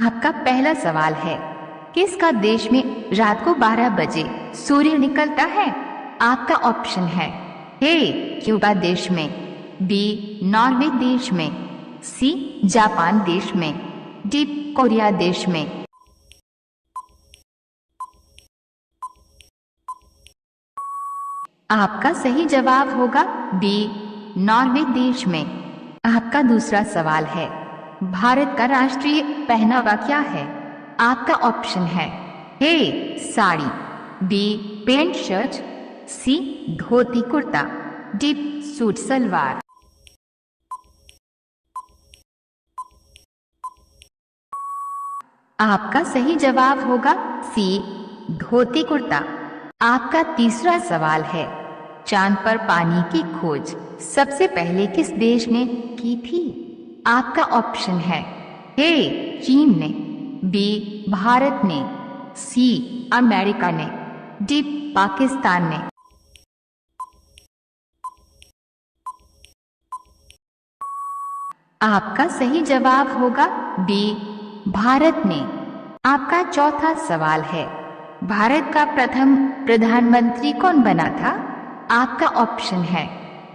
आपका पहला सवाल है, किसका देश में रात को 12 बजे सूर्य निकलता है? आपका ऑप्शन है ए क्यूबा देश में, बी नॉर्वे देश में, सी जापान देश में, डी कोरिया देश में। आपका सही जवाब होगा बी नॉर्वे देश में। आपका दूसरा सवाल है, भारत का राष्ट्रीय पहनावा क्या है? आपका ऑप्शन है ए साड़ी, बी पैंट शर्ट, सी धोती कुर्ता, डी सूट सलवार। आपका सही जवाब होगा सी धोती कुर्ता। आपका तीसरा सवाल है, चांद पर पानी की खोज सबसे पहले किस देश ने की थी? आपका ऑप्शन है ए चीन ने, बी भारत ने, सी अमेरिका ने, डी पाकिस्तान ने। आपका सही जवाब होगा बी भारत ने। आपका चौथा सवाल है, भारत का प्रथम प्रधानमंत्री कौन बना था? आपका ऑप्शन है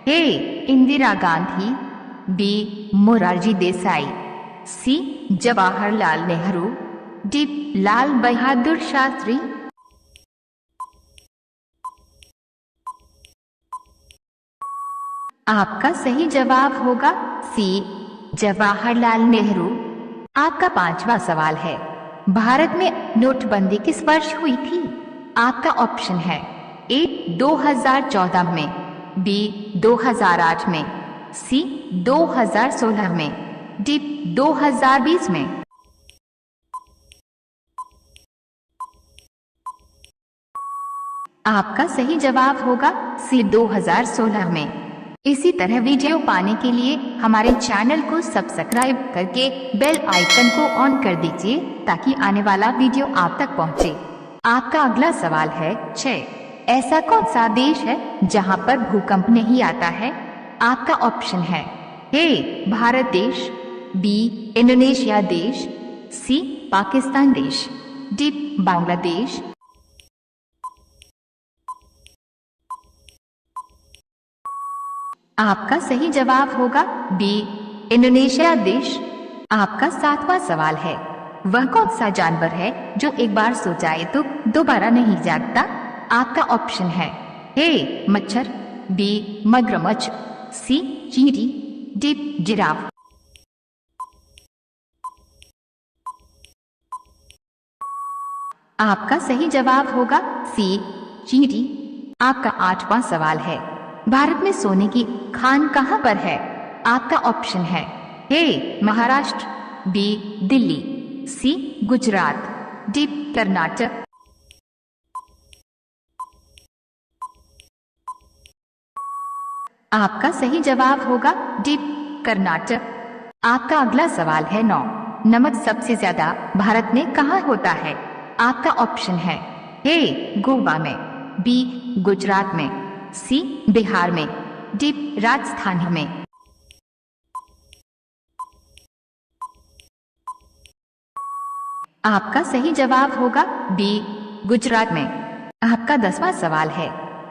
ए इंदिरा गांधी, बी मोरारजी देसाई, सी जवाहरलाल नेहरू, डी लाल बहादुर शास्त्री। आपका सही जवाब होगा सी जवाहरलाल नेहरू। आपका पांचवा सवाल है, भारत में नोटबंदी किस वर्ष हुई थी? आपका ऑप्शन है ए 2014 में, बी 2008 में, सी 2016 में, डी 2020 में। आपका सही जवाब होगा सी 2016 में। इसी तरह वीडियो पाने के लिए हमारे चैनल को सब्सक्राइब करके बेल आइकन को ऑन कर दीजिए ताकि आने वाला वीडियो आप तक पहुंचे। आपका अगला सवाल है 6, ऐसा कौन सा देश है जहां पर भूकंप नहीं आता है? आपका ऑप्शन है ए भारत देश, बी इंडोनेशिया देश, सी पाकिस्तान देश, डी बांग्लादेश। आपका सही जवाब होगा बी इंडोनेशिया देश। आपका सातवां सवाल है, वह कौन सा जानवर है जो एक बार सो जाए तो दोबारा नहीं जागता? आपका ऑप्शन है ए मच्छर, बी मगरमच्छ, सी चींटी, डी जिराफ। आपका सही जवाब होगा सी चींटी। आपका आठवां सवाल है, भारत में सोने की खान कहां पर है? आपका ऑप्शन है ए महाराष्ट्र, बी दिल्ली, सी गुजरात, डी कर्नाटक। आपका सही जवाब होगा डी कर्नाटक। आपका अगला सवाल है 9, नमक सबसे ज्यादा भारत में कहां होता है? आपका ऑप्शन है ए गोवा में, बी गुजरात में, सी बिहार में, डी राजस्थान में। आपका सही जवाब होगा बी गुजरात में। आपका 10वां सवाल है,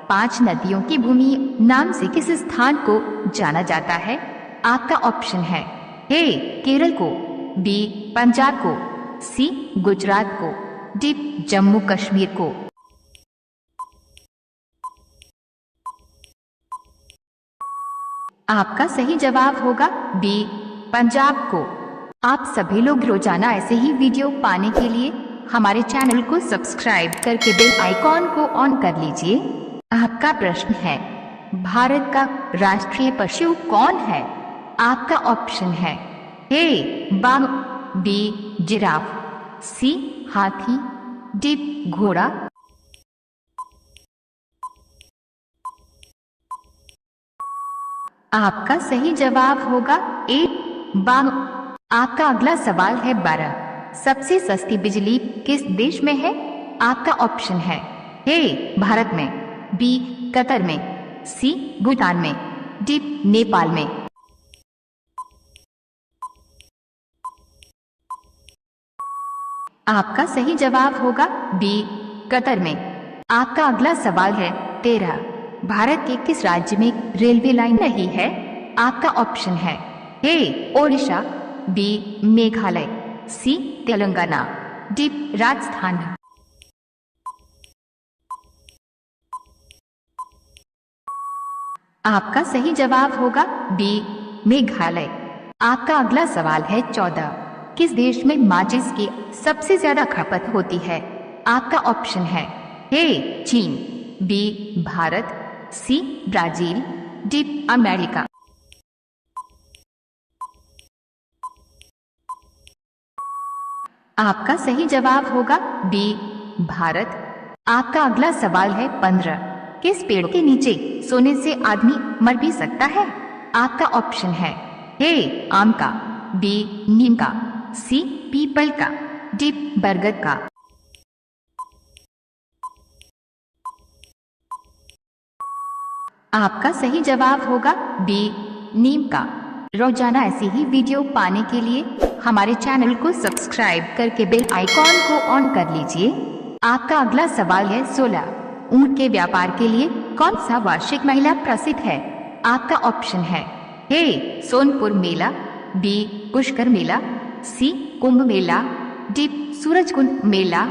5 नदियों की भूमि नाम से किस स्थान को जाना जाता है? आपका ऑप्शन है ए केरल को, बी पंजाब को, सी गुजरात को, डी जम्मू कश्मीर को। आपका सही जवाब होगा बी पंजाब को। आप सभी लोग रोजाना ऐसे ही वीडियो पाने के लिए हमारे चैनल को सब्सक्राइब करके बेल आइकॉन को ऑन कर लीजिए। आपका प्रश्न है, भारत का राष्ट्रीय पशु कौन है? आपका ऑप्शन है ए बाघ, बी जिराफ, सी हाथी, डी घोड़ा। आपका सही जवाब होगा ए बाघ। आपका अगला सवाल है 12, सबसे सस्ती बिजली किस देश में है? आपका ऑप्शन है ए भारत में, बी कतर में, सी भूटान में, डी नेपाल में। आपका सही जवाब होगा बी, कतर में। आपका अगला सवाल है 13। भारत के किस राज्य में रेलवे लाइन नहीं है? आपका ऑप्शन है ए ओडिशा, बी मेघालय, सी तेलंगाना, डी राजस्थान। आपका सही जवाब होगा बी मेघालय। आपका अगला सवाल है 14। किस देश में माचिस की सबसे ज्यादा खपत होती है? आपका ऑप्शन है ए चीन, B Bharat, C Brazil, D America. आपका सही जवाब होगा बी भारत। आपका अगला सवाल है 15। किस पेड़ के नीचे सोने से आदमी मर भी सकता है? आपका ऑप्शन है ए आम का, बी नीम का, सी पीपल का, डी बरगद का। आपका सही जवाब होगा बी नीम का। रोजाना ऐसी ही वीडियो पाने के लिए हमारे चैनल को सब्सक्राइब करके बेल आइकॉन को ऑन कर लीजिए। आपका अगला सवाल है 16। ऊंट के व्यापार के लिए कौन सा वार्षिक मेला प्रसिद्ध है? आपका ऑप्शन है ए सोनपुर मेला, बी पुष्कर मेला, सी कुंभ मेला, डी सूरजकुंड मेला।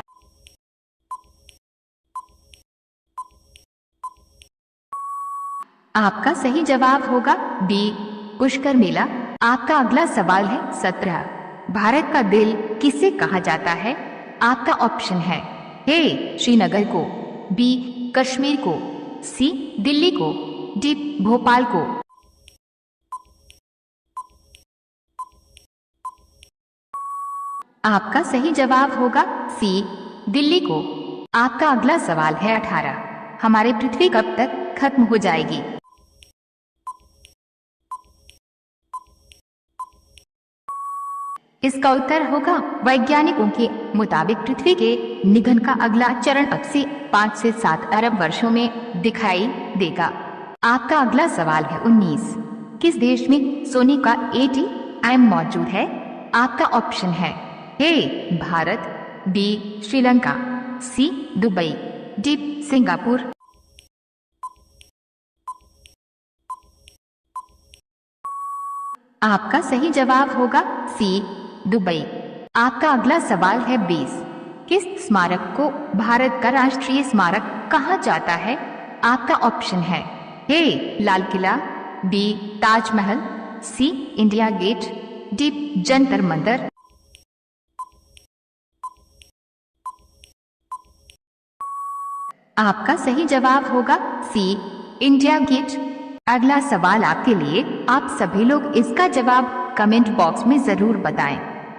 आपका सही जवाब होगा बी पुष्कर मेला। आपका अगला सवाल है 17। भारत का दिल किसे कहा जाता है? आपका ऑप्शन है ए श्रीनगर को, बी कश्मीर को, सी दिल्ली को, डी भोपाल को। आपका सही जवाब होगा सी दिल्ली को। आपका अगला सवाल है 18। हमारी पृथ्वी कब तक खत्म हो जाएगी? इसका उत्तर होगा वैज्ञानिकों के मुताबिक पृथ्वी के निधन का अगला चरण अब से 5 से 7 अरब वर्षों में दिखाई देगा। आपका अगला सवाल है 19। किस देश में सोने का एटीएम मौजूद है? आपका ऑप्शन है A Bharat, B Sri Lanka, C Dubai, D Singapore. आपका सही जवाब होगा सी दुबई। आपका अगला सवाल है 20। किस स्मारक को भारत का राष्ट्रीय स्मारक कहा जाता है? आपका ऑप्शन है A Lal Qila, B Taj Mahal, C India Gate, D Jantar Mantar. आपका सही जवाब होगा सी इंडिया गेट। अगला सवाल आपके लिए। आप सभी लोग इसका जवाब कमेंट बॉक्स में जरूर बताएं।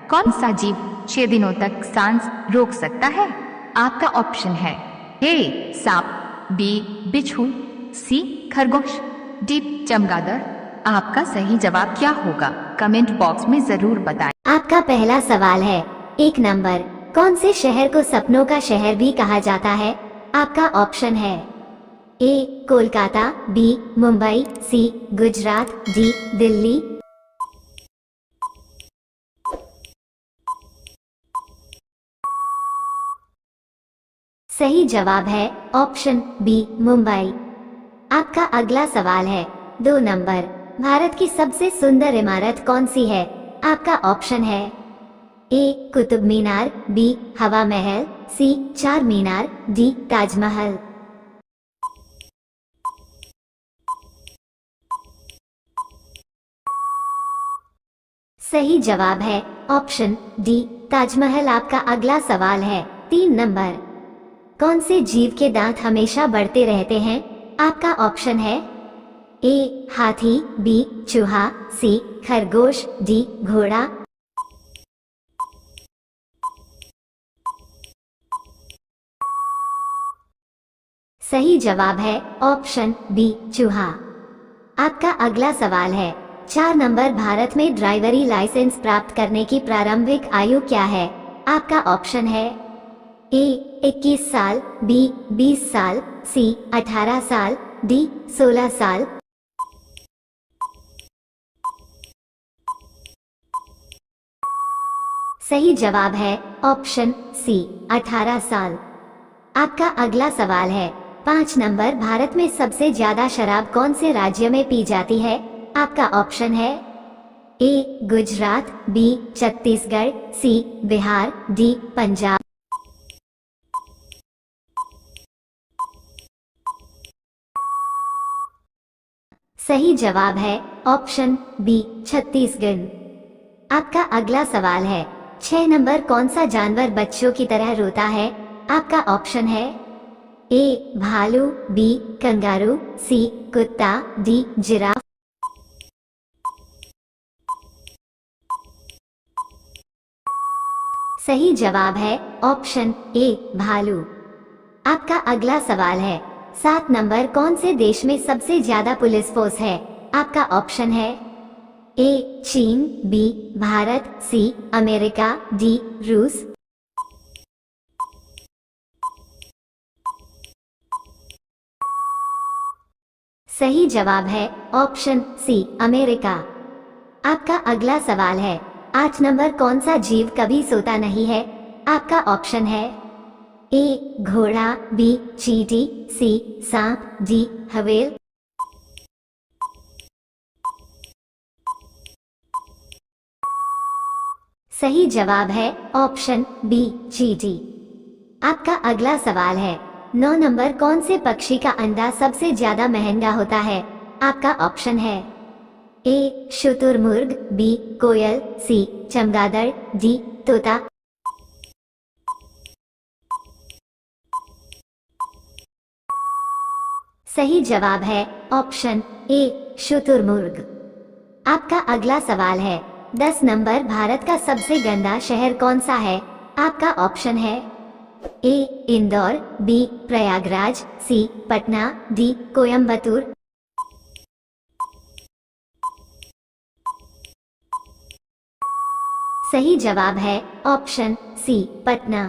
कौन सा जीव 6 दिनों तक सांस रोक सकता है? आपका ऑप्शन है ए सांप, बी बिच्छू, सी खरगोश, डी चमगादड़। आपका सही जवाब क्या होगा कमेंट बॉक्स में जरूर बताएं। आपका पहला सवाल है 1 नंबर। कौन से शहर को सपनों का शहर भी कहा जाता है? आपका ऑप्शन है ए कोलकाता, बी मुंबई, सी गुजरात, डी दिल्ली। सही जवाब है ऑप्शन बी मुंबई। आपका अगला सवाल है 2 नंबर। भारत की सबसे सुंदर इमारत कौन सी है? आपका ऑप्शन है ए कुतुब मीनार, बी हवा महल, सी चार मीनार, डी ताजमहल। सही जवाब है ऑप्शन डी ताजमहल। आपका अगला सवाल है 3 नंबर। कौन से जीव के दांत हमेशा बढ़ते रहते हैं? आपका ऑप्शन है ए हाथी, बी चूहा, सी खरगोश, डी घोड़ा। सही जवाब है ऑप्शन बी चूहा। आपका अगला सवाल है 4 नंबर। भारत में ड्राइवरी लाइसेंस प्राप्त करने की प्रारंभिक आयु क्या है? आपका ऑप्शन है ए 21 साल, बी 20 साल, सी 18 साल, डी 16 साल। सही जवाब है ऑप्शन सी 18 साल। आपका अगला सवाल है 5 नंबर, भारत में सबसे ज्यादा शराब कौन से राज्य में पी जाती है? आपका ऑप्शन है ए गुजरात, बी छत्तीसगढ़, सी बिहार, डी पंजाब। सही जवाब है ऑप्शन बी छत्तीसगढ़। आपका अगला सवाल है 6 नंबर, कौन सा जानवर बच्चों की तरह रोता है? आपका ऑप्शन है ए भालू, बी कंगारू, सी कुत्ता, डी जिराफ। सही जवाब है ऑप्शन ए भालू। आपका अगला सवाल है 7 नंबर, कौन से देश में सबसे ज्यादा पुलिस फोर्स है? आपका ऑप्शन है ए चीन, B Bharat, C America, D रूस। सही जवाब है ऑप्शन सी अमेरिका। आपका अगला सवाल है 8 नंबर, कौन सा जीव कभी सोता नहीं है? आपका ऑप्शन है ए घोड़ा, बी चींटी, सी सांप, डी हवेल। सही जवाब है ऑप्शन बी चींटी। आपका अगला सवाल है 9 नंबर, कौन से पक्षी का अंडा सबसे ज्यादा महंगा होता है? आपका ऑप्शन है ए शुतुरमुर्ग, बी कोयल, सी चमगादड़, डी तोता। सही जवाब है ऑप्शन ए शुतुरमुर्ग। आपका अगला सवाल है 10 नंबर, भारत का सबसे गंदा शहर कौन सा है? आपका ऑप्शन है ए इंदौर, बी प्रयागराज, सी पटना, डी कोयम्बतूर। सही जवाब है ऑप्शन सी पटना।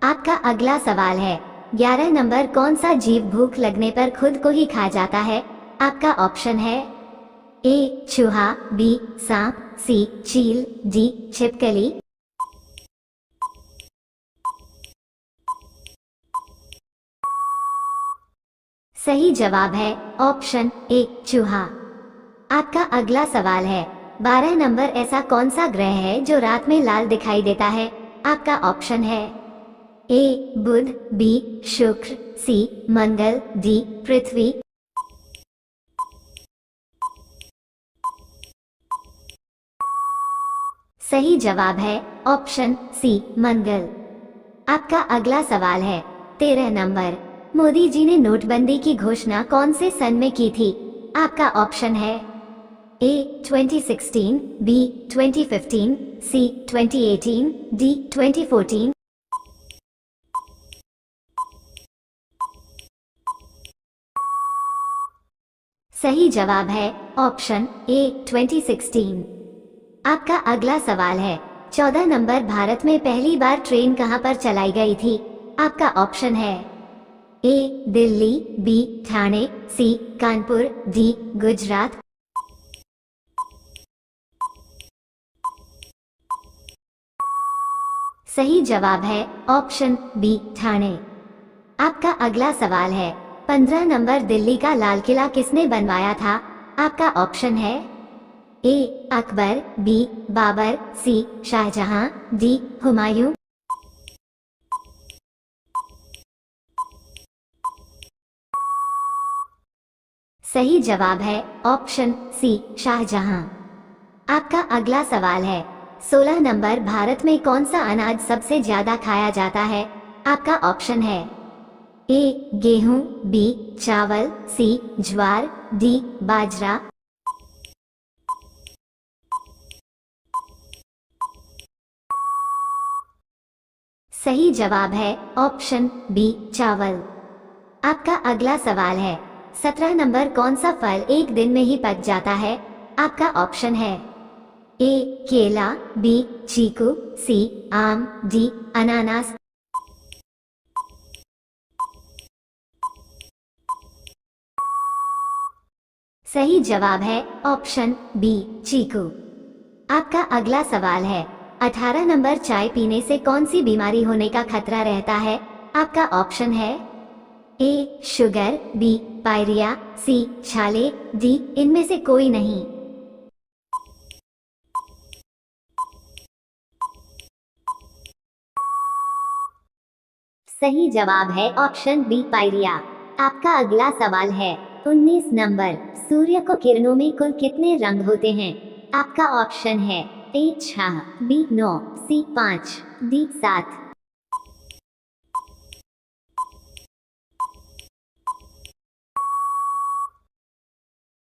आपका अगला सवाल है 11 नंबर, कौन सा जीव भूख लगने पर खुद को ही खा जाता है? आपका ऑप्शन है ए चूहा, बी सांप, सी चील, डी छिपकली। सही जवाब है ऑप्शन ए चूहा। आपका अगला सवाल है 12 नंबर, ऐसा कौन सा ग्रह है जो रात में लाल दिखाई देता है? आपका ऑप्शन है ए बुध, बी शुक्र, सी मंगल, डी पृथ्वी। सही जवाब है ऑप्शन सी मंगल। आपका अगला सवाल है 13 नंबर, मोदी जी ने नोटबंदी की घोषणा कौन से सन में की थी? आपका ऑप्शन है ए 2016, बी 2015, सी 2018, डी 2014। सही जवाब है ऑप्शन ए 2016। आपका अगला सवाल है 14 नंबर, भारत में पहली बार ट्रेन कहां पर चलाई गई थी? आपका ऑप्शन है ए दिल्ली, बी ठाणे, सी कानपुर, डी गुजरात। सही जवाब है ऑप्शन बी ठाणे। आपका अगला सवाल है 15 नंबर, दिल्ली का लाल किला किसने बनवाया था? आपका ऑप्शन है ए अकबर, बी बाबर, सी शाहजहां, डी हुमायूं। सही जवाब है ऑप्शन सी शाहजहां। आपका अगला सवाल है 16 नंबर, भारत में कौन सा अनाज सबसे ज्यादा खाया जाता है? आपका ऑप्शन है ए गेहूं, बी चावल, सी ज्वार, डी बाजरा। सही जवाब है ऑप्शन बी चावल। आपका अगला सवाल है 17 नंबर, कौन सा फल एक दिन में ही पक जाता है? आपका ऑप्शन है ए केला, बी चीकू, सी आम, डी अनानास। सही जवाब है ऑप्शन बी चीकू। आपका अगला सवाल है 18 नंबर चाय पीने से कौन सी बीमारी होने का खतरा रहता है? आपका ऑप्शन है ए शुगर, बी पायरिया, सी छाले, डी इनमें से कोई नहीं। सही जवाब है ऑप्शन बी पायरिया। आपका अगला सवाल है 19 नंबर, सूर्य को किरणों में कुल कितने रंग होते हैं? आपका ऑप्शन है ए 6, बी 9, सी 5, डी 7।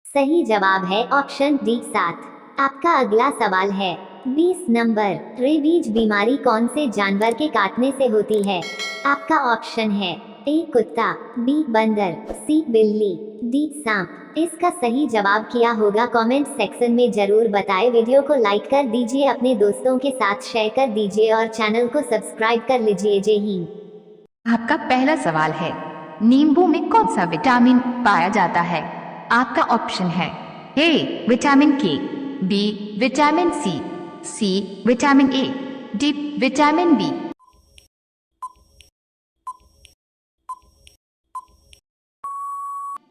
सही जवाब है ऑप्शन डी 7। आपका अगला सवाल है 20 नंबर, रेबीज बीमारी कौन से जानवर के काटने से होती है? आपका ऑप्शन है ए कुत्ता, बी बंदर, सी बिल्ली, डी सांप। इसका सही जवाब क्या होगा कमेंट सेक्शन में जरूर बताएं। वीडियो को लाइक कर दीजिए, अपने दोस्तों के साथ शेयर कर दीजिए और चैनल को सब्सक्राइब कर लीजिए। जय हिंद। आपका पहला सवाल है, नींबू में कौन सा विटामिन पाया जाता है? आपका ऑप्शन है A vitamin K, B vitamin C vitamin A, D vitamin B.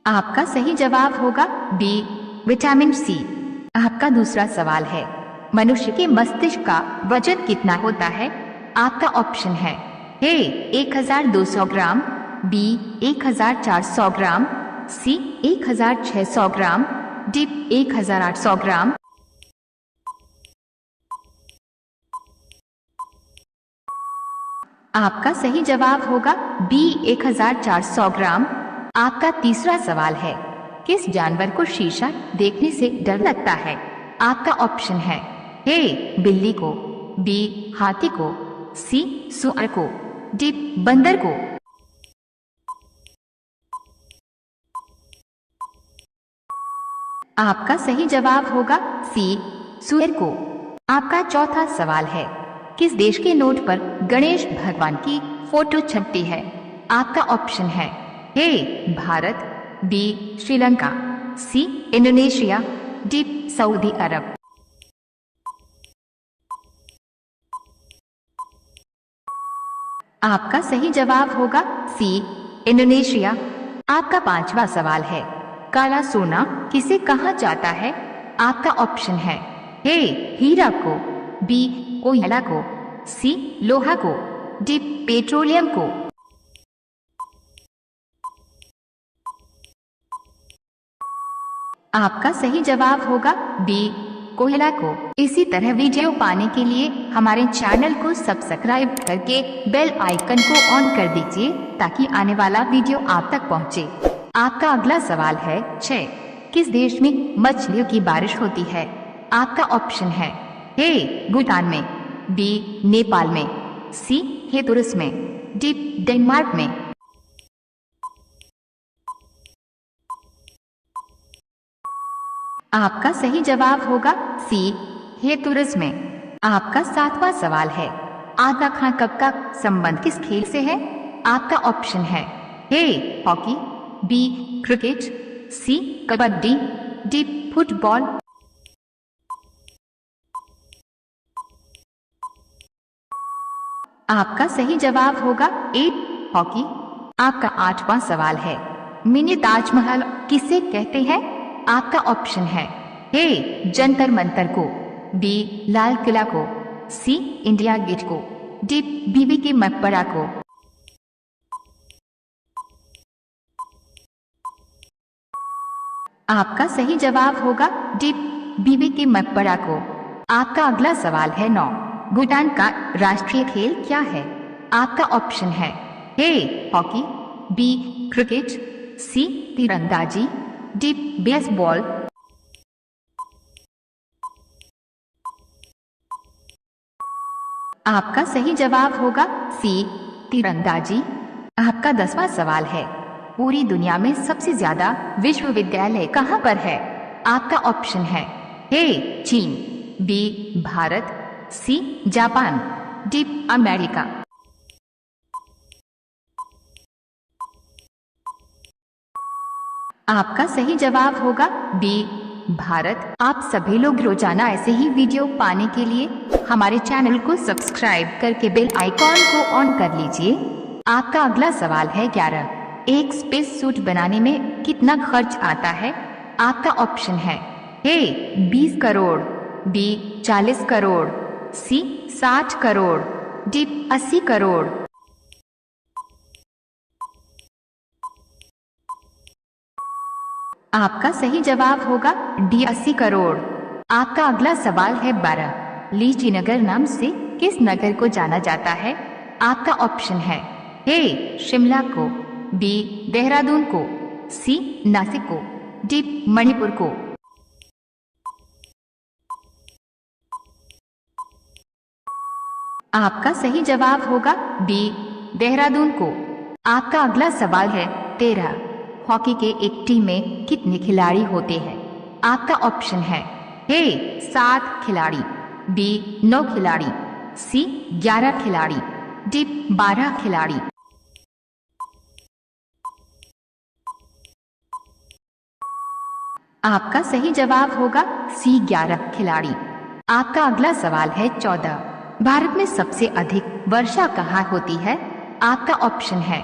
आपका सही जवाब होगा बी विटामिन सी। आपका दूसरा सवाल है, मनुष्य के मस्तिष्क का वजन कितना होता है? आपका ऑप्शन है ए 1200 ग्राम, बी 1400 ग्राम, सी 1600 ग्राम, डी 1800 ग्राम। आपका सही जवाब होगा बी 1400 ग्राम। आपका तीसरा सवाल है, किस जानवर को शीशा देखने से डर लगता है? आपका ऑप्शन है ए बिल्ली को, बी हाथी को, सी सुअर को, डी बंदर को। आपका सही जवाब होगा सी सुअर को। आपका चौथा सवाल है, किस देश के नोट पर गणेश भगवान की फोटो छपती है? आपका ऑप्शन है A Bharat, B Sri Lanka, C Indonesia, D Saudi Arab. आपका सही जवाब होगा सी इंडोनेशिया। आपका पांचवा सवाल है, काला सोना किसे कहा जाता है? आपका ऑप्शन है ए हीरा को, बी कोयला को, सी लोहा को, डी पेट्रोलियम को। आपका सही जवाब होगा बी कोयला को। इसी तरह वीडियो पाने के लिए हमारे चैनल को सब्सक्राइब करके बेल आइकन को ऑन कर दीजिए ताकि आने वाला वीडियो आप तक पहुंचे। आपका अगला सवाल है 6, किस देश में मछलियों की बारिश होती है? आपका ऑप्शन है ए भूटान में, बी नेपाल में, सी हेतुरस में, डी डेनमार्क में। आपका सही जवाब होगा सी हेतुरस में। आपका सातवां सवाल है, आगा खां कप का संबंध किस खेल से है? आपका ऑप्शन है A hockey, B cricket, C kabaddi, D football. आपका सही जवाब होगा ए हॉकी। आपका आठवां सवाल है, मिनी ताजमहल किसे कहते हैं? आपका ऑप्शन है ए जंतर मंतर को, बी लाल किला को, सी इंडिया गेट को, डी बीबी के मकबरा को। आपका सही जवाब होगा डी बीबी के मकबरा को। आपका अगला सवाल है 9, भूटान का राष्ट्रीय खेल क्या है? आपका ऑप्शन है ए हॉकी, बी क्रिकेट, सी तीरंदाजी, डी बेसबॉल। आपका सही जवाब होगा सी तीरंदाजी। आपका 10वां सवाल है, पूरी दुनिया में सबसे ज्यादा विश्वविद्यालय कहाँ पर है? आपका ऑप्शन है ए चीन, B Bharat, C Japan, D America. आपका सही जवाब होगा बी भारत। आप सभी लोग रोजाना ऐसे ही वीडियो पाने के लिए हमारे चैनल को सब्सक्राइब करके बेल आइकॉन को ऑन कर लीजिए। आपका अगला सवाल है 11। एक स्पेस सूट बनाने में कितना खर्च आता है? आपका ऑप्शन है ए 20 करोड़, बी 40 करोड़, सी 60 करोड़, डी 80 करोड़। आपका सही जवाब होगा डी 80 करोड़। आपका अगला सवाल है 12। लीची नगर नाम से किस नगर को जाना जाता है? आपका ऑप्शन है ए शिमला को, बी देहरादून को, सी नासिक को, डी मणिपुर को। आपका सही जवाब होगा बी देहरादून को। आपका अगला सवाल है 13। हॉकी के एक टीम में कितने खिलाड़ी होते हैं? आपका ऑप्शन है ए 7 खिलाड़ी, बी 9 खिलाड़ी, सी 11 खिलाड़ी, डी 12 खिलाड़ी। आपका सही जवाब होगा सी 11 खिलाड़ी। आपका अगला सवाल है 14। भारत में सबसे अधिक वर्षा कहाँ होती है? आपका ऑप्शन है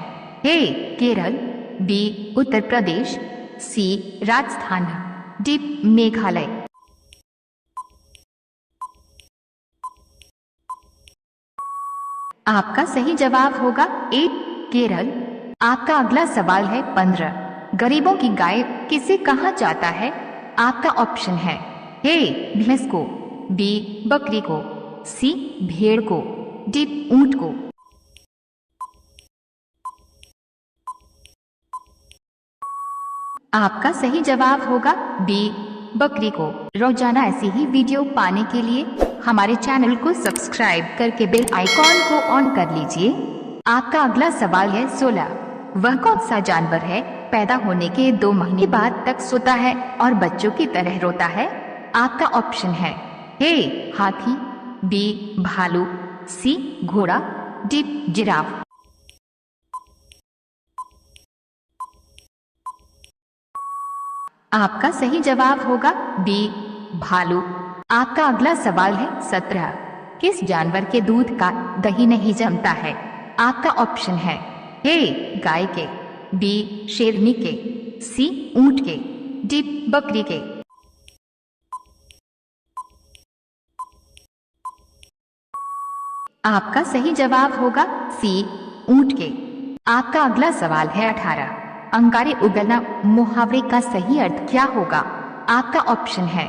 ए केरल, बी उत्तर प्रदेश, सी राजस्थान, डी मेघालय। आपका सही जवाब होगा ए केरल। आपका अगला सवाल है 15। गरीबों की गाय किसे कहा जाता है? आपका ऑप्शन है ए भैंस को, बी बकरी को, सी भेड़ को, डी ऊंट को। आपका सही जवाब होगा बी बकरी को। रोजाना ऐसी ही वीडियो पाने के लिए हमारे चैनल को सब्सक्राइब करके बेल आइकॉन को ऑन कर लीजिए। आपका अगला सवाल है 16। वह कौन सा जानवर है पैदा होने के 2 महीने बाद तक सोता है और बच्चों की तरह रोता है? आपका ऑप्शन है ए हाथी, बी भालू, सी घोड़ा, डी जिराफ। आपका सही जवाब होगा बी भालू। आपका अगला सवाल है 17। किस जानवर के दूध का दही नहीं जमता है? आपका ऑप्शन है ए गाय के, बी शेरनी के, सी ऊंट के, डी बकरी के। आपका सही जवाब होगा सी ऊंट के। आपका अगला सवाल है 18। अंगारे उगलना मुहावरे का सही अर्थ क्या होगा? आपका ऑप्शन है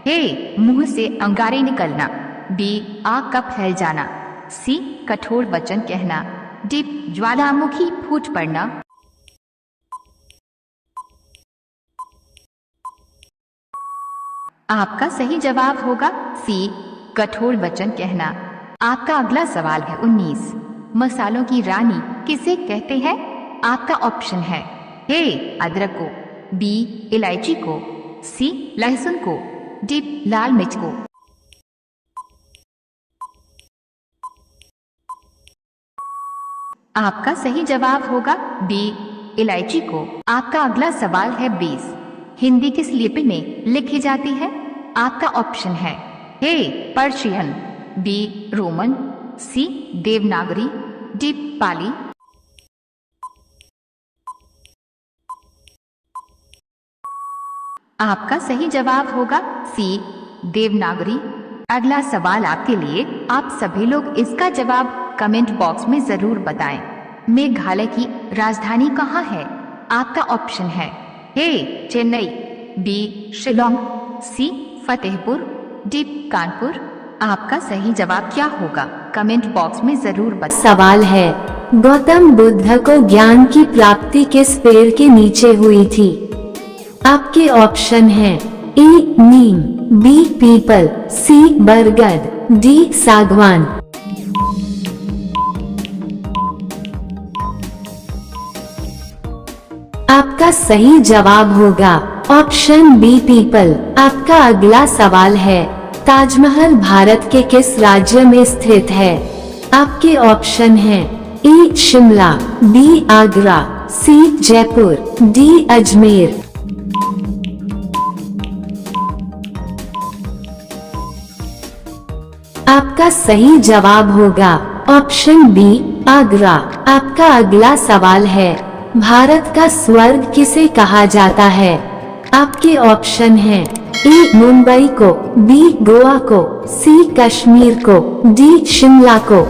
ए मुंह से अंगारे निकलना, बी आग का फैल जाना, सी कठोर वचन कहना, डी ज्वालामुखी फूट पड़ना। आपका सही जवाब होगा सी कठोर वचन कहना। आपका अगला सवाल है 19। मसालों की रानी किसे कहते हैं? आपका ऑप्शन है ए अदरक को, बी इलायची को, सी लहसुन को, डी लाल मिर्च को। आपका सही जवाब होगा बी इलायची को। आपका अगला सवाल है 20। हिंदी किस लिपि में लिखी जाती है? आपका ऑप्शन है ए पर्शियन, बी रोमन, सी देवनागरी, डी पाली। आपका सही जवाब होगा सी देवनागरी। अगला सवाल आपके लिए। आप सभी लोग इसका जवाब कमेंट बॉक्स में जरूर बताएं। मेघालय की राजधानी कहाँ है? आपका ऑप्शन है ए चेन्नई, बी शिलोंग, सी फतेहपुर, डी कानपुर। आपका सही जवाब क्या होगा कमेंट बॉक्स में जरूर बताएं। सवाल है गौतम बुद्ध को ज्ञान की प्राप्ति किस पेड़ के नीचे हुई थी? आपके ऑप्शन हैं ए नीम, बी पीपल, सी बरगद, डी सागवान। आपका सही जवाब होगा ऑप्शन बी पीपल। आपका अगला सवाल है ताजमहल भारत के किस राज्य में स्थित है? आपके ऑप्शन हैं ए शिमला, बी आगरा, सी जयपुर, डी अजमेर। आपका सही जवाब होगा ऑप्शन बी आगरा। आपका अगला सवाल है, भारत का स्वर्ग किसे कहा जाता है? आपके ऑप्शन हैं ए मुंबई को, बी गोवा को, सी कश्मीर को, डी शिमला को।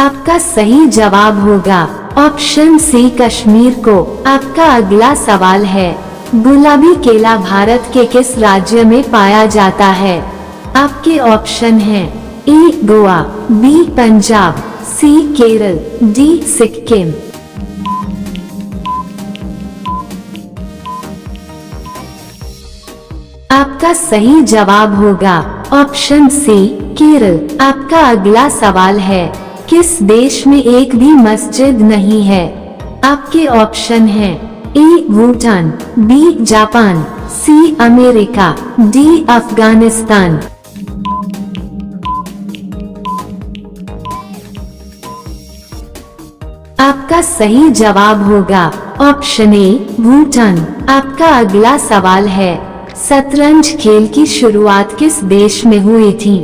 आपका सही जवाब होगा ऑप्शन सी कश्मीर को। आपका अगला सवाल है, गुलाबी केला भारत के किस राज्य में पाया जाता है? आपके ऑप्शन हैं ए गोवा, बी पंजाब, सी केरल, डी सिक्किम। आपका सही जवाब होगा ऑप्शन सी केरल। आपका अगला सवाल है, किस देश में एक भी मस्जिद नहीं है? आपके ऑप्शन हैं A Bhutan, B Japan, C America, D Afghanistan. आपका सही जवाब होगा ऑप्शन ए भूटान। आपका अगला सवाल है, शतरंज खेल की शुरुआत किस देश में हुई थी?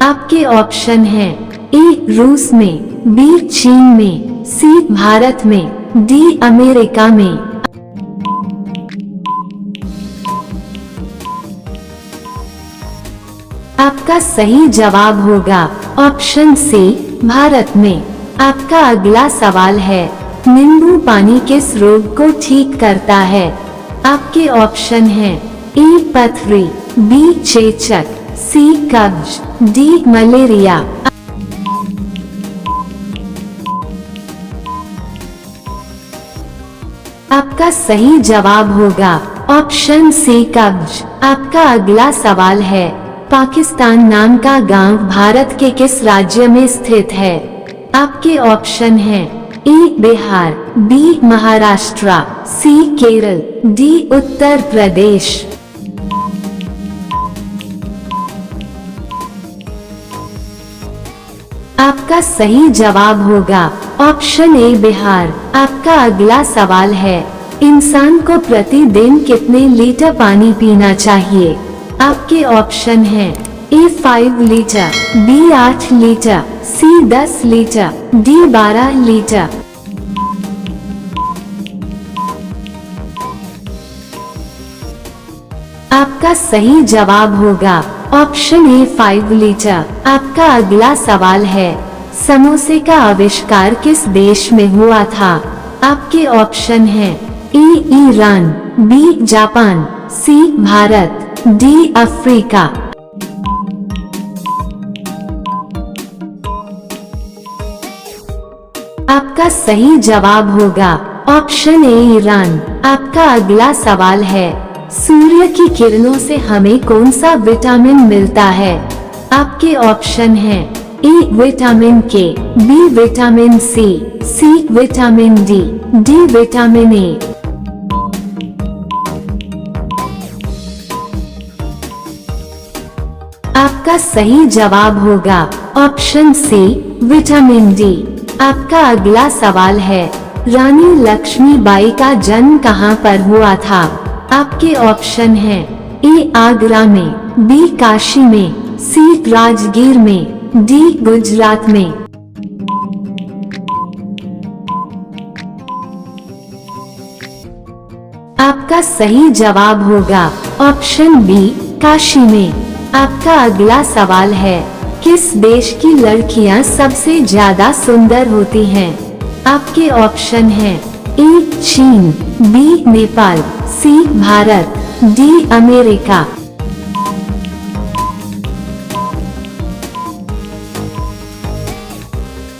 आपके ऑप्शन हैं ए रूस में, बी चीन में, सी भारत में, डी अमेरिका में। आपका सही जवाब होगा ऑप्शन सी भारत में। आपका अगला सवाल है, नींबू पानी किस रोग को ठीक करता है? आपके ऑप्शन हैं ए पथरी, बी चेचक, सी कब्ज, डी मलेरिया। आपका सही जवाब होगा ऑप्शन सी कब्ज। आपका अगला सवाल है, पाकिस्तान नाम का गांव भारत के किस राज्य में स्थित है? आपके ऑप्शन हैं ए बिहार, बी महाराष्ट्र, सी केरल, डी उत्तर प्रदेश। आपका सही जवाब होगा ऑप्शन ए बिहार। आपका अगला सवाल है, इंसान को प्रतिदिन कितने लीटर पानी पीना चाहिए? आपके ऑप्शन हैं ए 5 लीटर, बी 8 लीटर, सी 10 लीटर, डी 12 लीटर। आपका सही जवाब होगा ऑप्शन ए 5 लीटर। आपका अगला सवाल है, समोसे का आविष्कार किस देश में हुआ था? आपके ऑप्शन हैं ए ईरान, बी जापान, सी भारत, डी अफ्रीका। आपका सही जवाब होगा ऑप्शन ए ईरान। आपका अगला सवाल है, सूर्य की किरणों से हमें कौन सा विटामिन मिलता है? आपके ऑप्शन हैं A vitamin K, B vitamin C, C vitamin D, D vitamin A. आपका सही जवाब होगा ऑप्शन सी विटामिन डी। आपका अगला सवाल है, रानी लक्ष्मीबाई का जन्म कहाँ पर हुआ था? आपके ऑप्शन हैं ए आगरा में, बी काशी में, सी राजगीर में, डी गुजरात में। आपका सही जवाब होगा ऑप्शन बी काशी में। आपका अगला सवाल है, किस देश की लड़कियां सबसे ज्यादा सुंदर होती हैं? आपके ऑप्शन हैं ए चीन, बी नेपाल, सी भारत, डी अमेरिका।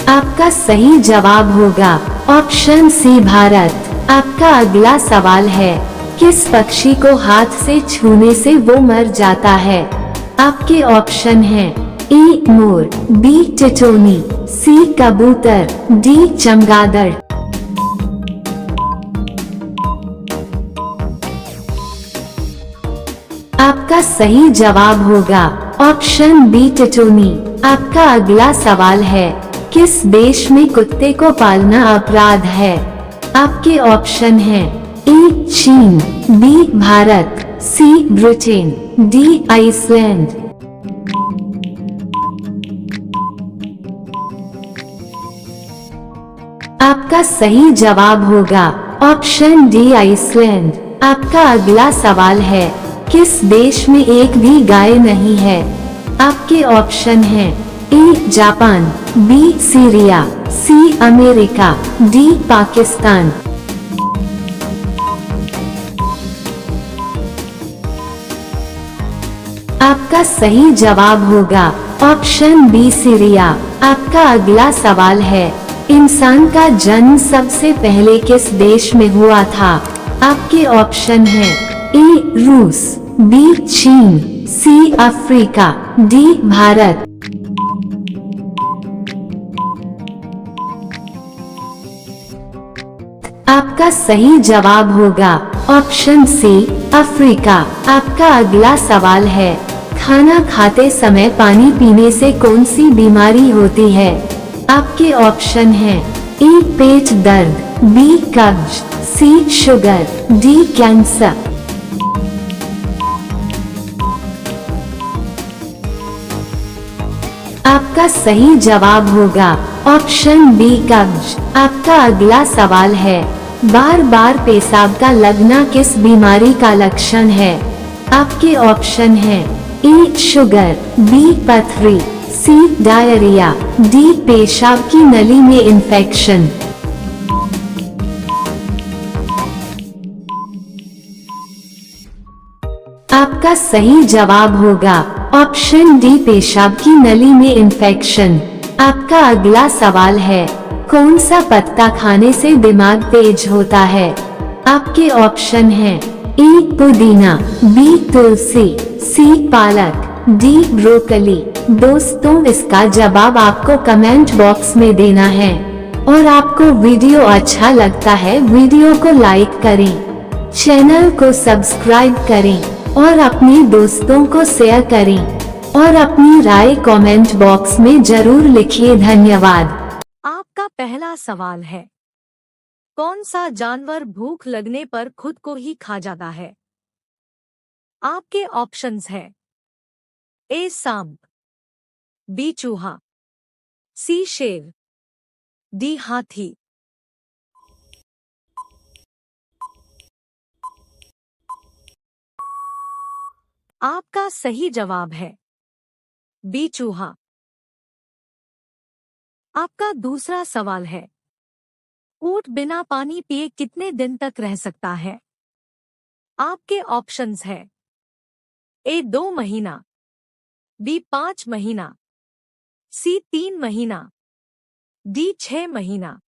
आपका सही जवाब होगा ऑप्शन सी भारत। आपका अगला सवाल है, किस पक्षी को हाथ से छूने से वो मर जाता है? आपके ऑप्शन हैं ए मोर, बी टिटोनी, सी कबूतर, डी चमगादड़। आपका सही जवाब होगा ऑप्शन बी टिटोनी। आपका अगला सवाल है, किस देश में कुत्ते को पालना अपराध है? आपके ऑप्शन हैं ए चीन, बी भारत, सी ब्रिटेन, डी आइसलैंड। आपका सही जवाब होगा ऑप्शन डी आइसलैंड। आपका अगला सवाल है, किस देश में एक भी गाय नहीं है? आपके ऑप्शन हैं A Japan, B Syria, C America, D Pakistan. आपका सही जवाब होगा ऑप्शन बी सीरिया। आपका अगला सवाल है, इंसान का जन्म सबसे पहले किस देश में हुआ था? आपके ऑप्शन हैं ए रूस, बी चीन, सी अफ्रीका, डी भारत। आपका सही जवाब होगा ऑप्शन सी अफ्रीका। आपका अगला सवाल है, खाना खाते समय पानी पीने से कौन सी बीमारी होती है? आपके ऑप्शन हैं ए पेट दर्द, बी कब्ज, सी शुगर, डी कैंसर। आपका सही जवाब होगा ऑप्शन बी कब्ज। आपका अगला सवाल है, बार बार पेशाब का लगना किस बीमारी का लक्षण है? आपके ऑप्शन हैं ए शुगर, बी पथरी, सी डायरिया, डी पेशाब की नली में इन्फेक्शन। आपका सही जवाब होगा ऑप्शन डी पेशाब की नली में इन्फेक्शन। आपका अगला सवाल है, कौन सा पत्ता खाने से दिमाग तेज होता है? आपके ऑप्शन हैं ए पुदीना, बी तुलसी, सी पालक, डी ब्रोकली। दोस्तों, इसका जवाब आपको कमेंट बॉक्स में देना है। और आपको वीडियो अच्छा लगता है वीडियो को लाइक करें, चैनल को सब्सक्राइब करें और अपने दोस्तों को शेयर करें और अपनी राय कमेंट बॉक्स में जरूर लिखिए। धन्यवाद। आपका पहला सवाल है, कौन सा जानवर भूख लगने पर खुद को ही खा जाता है? आपके ऑप्शंस हैं ए सांप, बी चूहा, सी शेर, डी हाथी। आपका सही जवाब है बी चूहा। आपका दूसरा सवाल है, ऊंट बिना पानी पिए कितने दिन तक रह सकता है? आपके ऑप्शंस हैं ए 2 महीना, बी 5 महीना, सी 3 महीना, डी 6 महीना।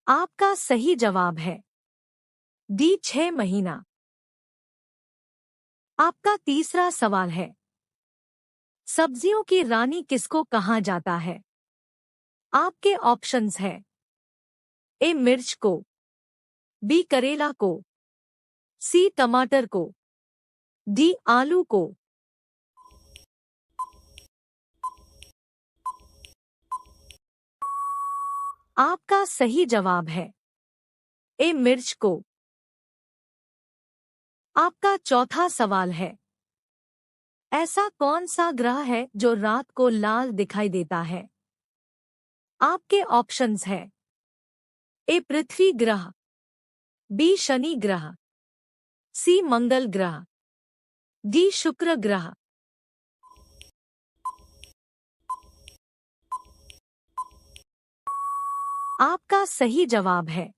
आपका सही जवाब है डी 6 महीना। आपका तीसरा सवाल है, सब्जियों की रानी किसको कहा जाता है? आपके ऑप्शंस हैं ए मिर्च को, बी करेला को, सी टमाटर को, डी आलू को। आपका सही जवाब है ए मिर्च को। आपका चौथा सवाल है, ऐसा कौन सा ग्रह है जो रात को लाल दिखाई देता है? आपके ऑप्शंस हैं ए पृथ्वी ग्रह, बी शनि ग्रह, सी मंगल ग्रह, डी शुक्र ग्रह। आपका सही जवाब है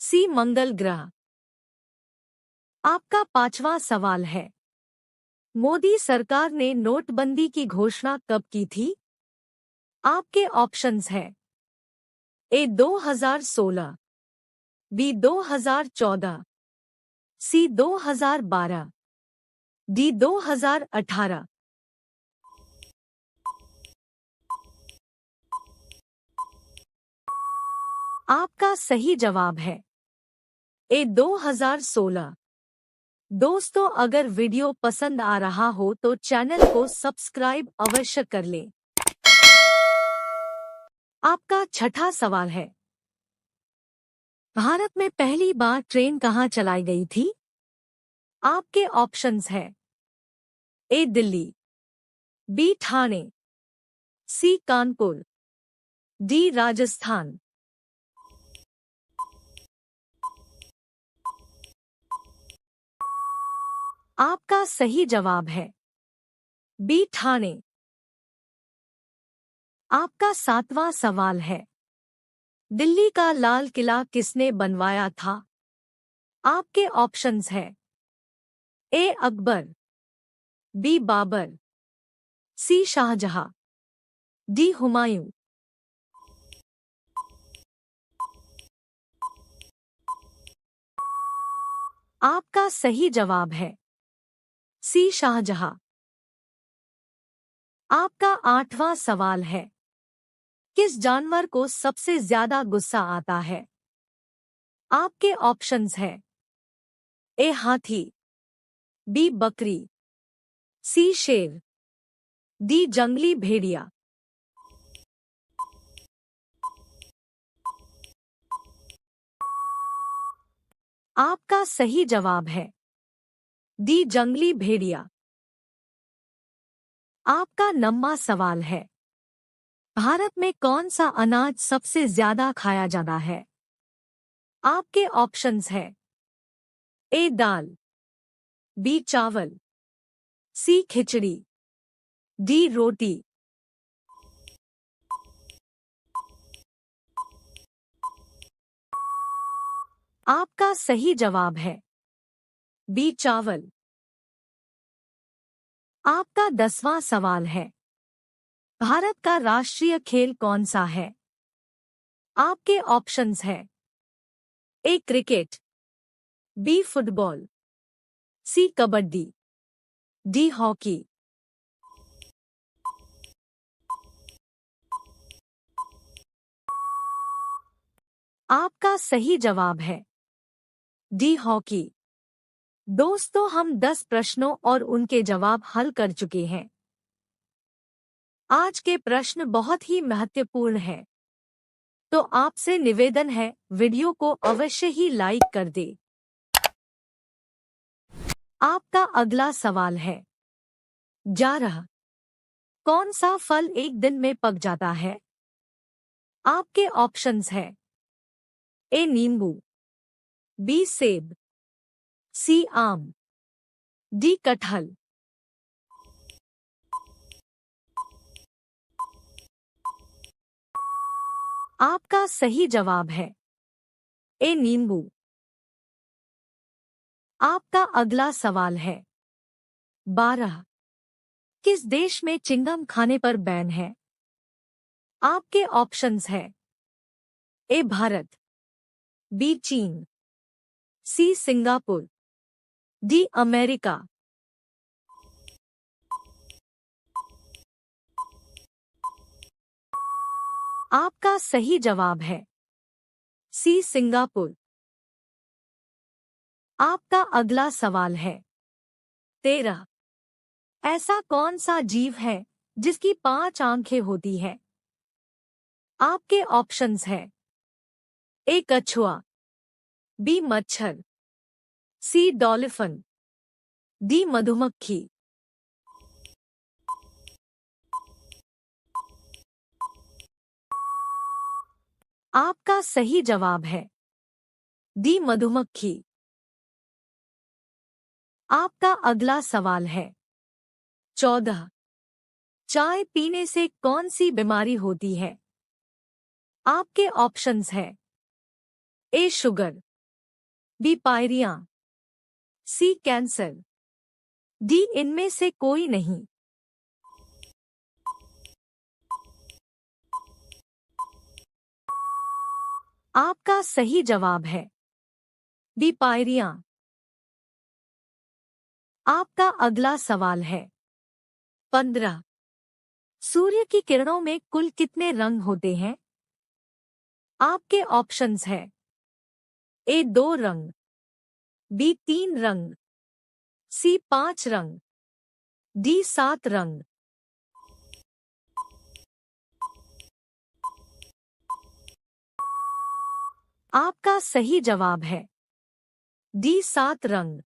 सी मंगल ग्रह। आपका पांचवा सवाल है, मोदी सरकार ने नोटबंदी की घोषणा कब की थी? आपके ऑप्शंस हैं ए 2016, बी 2014, सी 2012, डी 2018। आपका सही जवाब है ए 2016। दोस्तों, अगर वीडियो पसंद आ रहा हो तो चैनल को सब्सक्राइब अवश्य कर लें। आपका छठा सवाल है, भारत में पहली बार ट्रेन कहाँ चलाई गई थी? आपके ऑप्शंस हैं ए दिल्ली, बी ठाणे, सी कानपुर, डी राजस्थान। आपका सही जवाब है बी ठाणे। आपका सातवां सवाल है, दिल्ली का लाल किला किसने बनवाया था? आपके ऑप्शंस हैं ए अकबर, बी बाबर, सी शाहजहां, डी हुमायूं। आपका सही जवाब है सी शाहजहां। आपका आठवां सवाल है, किस जानवर को सबसे ज्यादा गुस्सा आता है? आपके ऑप्शंस हैं ए हाथी, बी बकरी, सी शेर, डी जंगली भेड़िया। आपका सही जवाब है डी जंगली भेड़िया। आपका 9वां सवाल है, भारत में कौन सा अनाज सबसे ज्यादा खाया जाता है? आपके ऑप्शंस हैं ए दाल, बी चावल, सी खिचड़ी, डी रोटी। आपका सही जवाब है बी चावल। आपका 10वां सवाल है, भारत का राष्ट्रीय खेल कौन सा है? आपके ऑप्शंस हैं ए क्रिकेट, बी फुटबॉल, सी कबड्डी, डी हॉकी। आपका सही जवाब है डी हॉकी। दोस्तों, हम 10 प्रश्नों और उनके जवाब हल कर चुके हैं। आज के प्रश्न बहुत ही महत्वपूर्ण हैं, तो आपसे निवेदन है वीडियो को अवश्य ही लाइक कर दे। आपका अगला सवाल है, जारह कौन सा फल एक दिन में पक जाता है? आपके ऑप्शंस हैं ए नींबू, बी सेब, सी आम, डी कटहल। आपका सही जवाब है ए नींबू। आपका अगला सवाल है, 12 किस देश में चिंगम खाने पर बैन है? आपके ऑप्शंस हैं ए भारत, बी चीन, सी सिंगापुर, डी अमेरिका। आपका सही जवाब है सी सिंगापुर। आपका अगला सवाल है, 13 ऐसा कौन सा जीव है जिसकी 5 आंखें होती है? आपके ऑप्शंस हैं ए कछुआ, बी मच्छर, सी डॉल्फिन, डी मधुमक्खी। आपका सही जवाब है डी मधुमक्खी। आपका अगला सवाल है, 14 चाय पीने से कौन सी बीमारी होती है? आपके ऑप्शंस हैं ए शुगर, बी पायरिया, सी कैंसर, डी इनमें से कोई नहीं। आपका सही जवाब है बी पायरिया। आपका अगला सवाल है, 15 सूर्य की किरणों में कुल कितने रंग होते हैं? आपके ऑप्शंस हैं ए 2 रंग, बी 3 रंग, सी 5 रंग, डी 7 रंग। आपका सही जवाब है डी 7 रंग।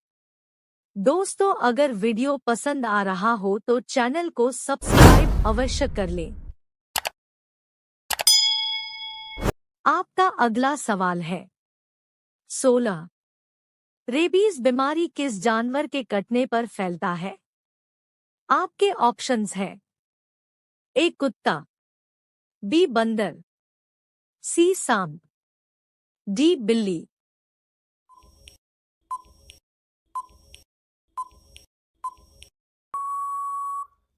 दोस्तों, अगर वीडियो पसंद आ रहा हो तो चैनल को सब्सक्राइब अवश्य कर लें। आपका अगला सवाल है 16। रेबीज बीमारी किस जानवर के कटने पर फैलता है? आपके ऑप्शंस हैं ए कुत्ता, बी बंदर, सी सांप, डी बिल्ली।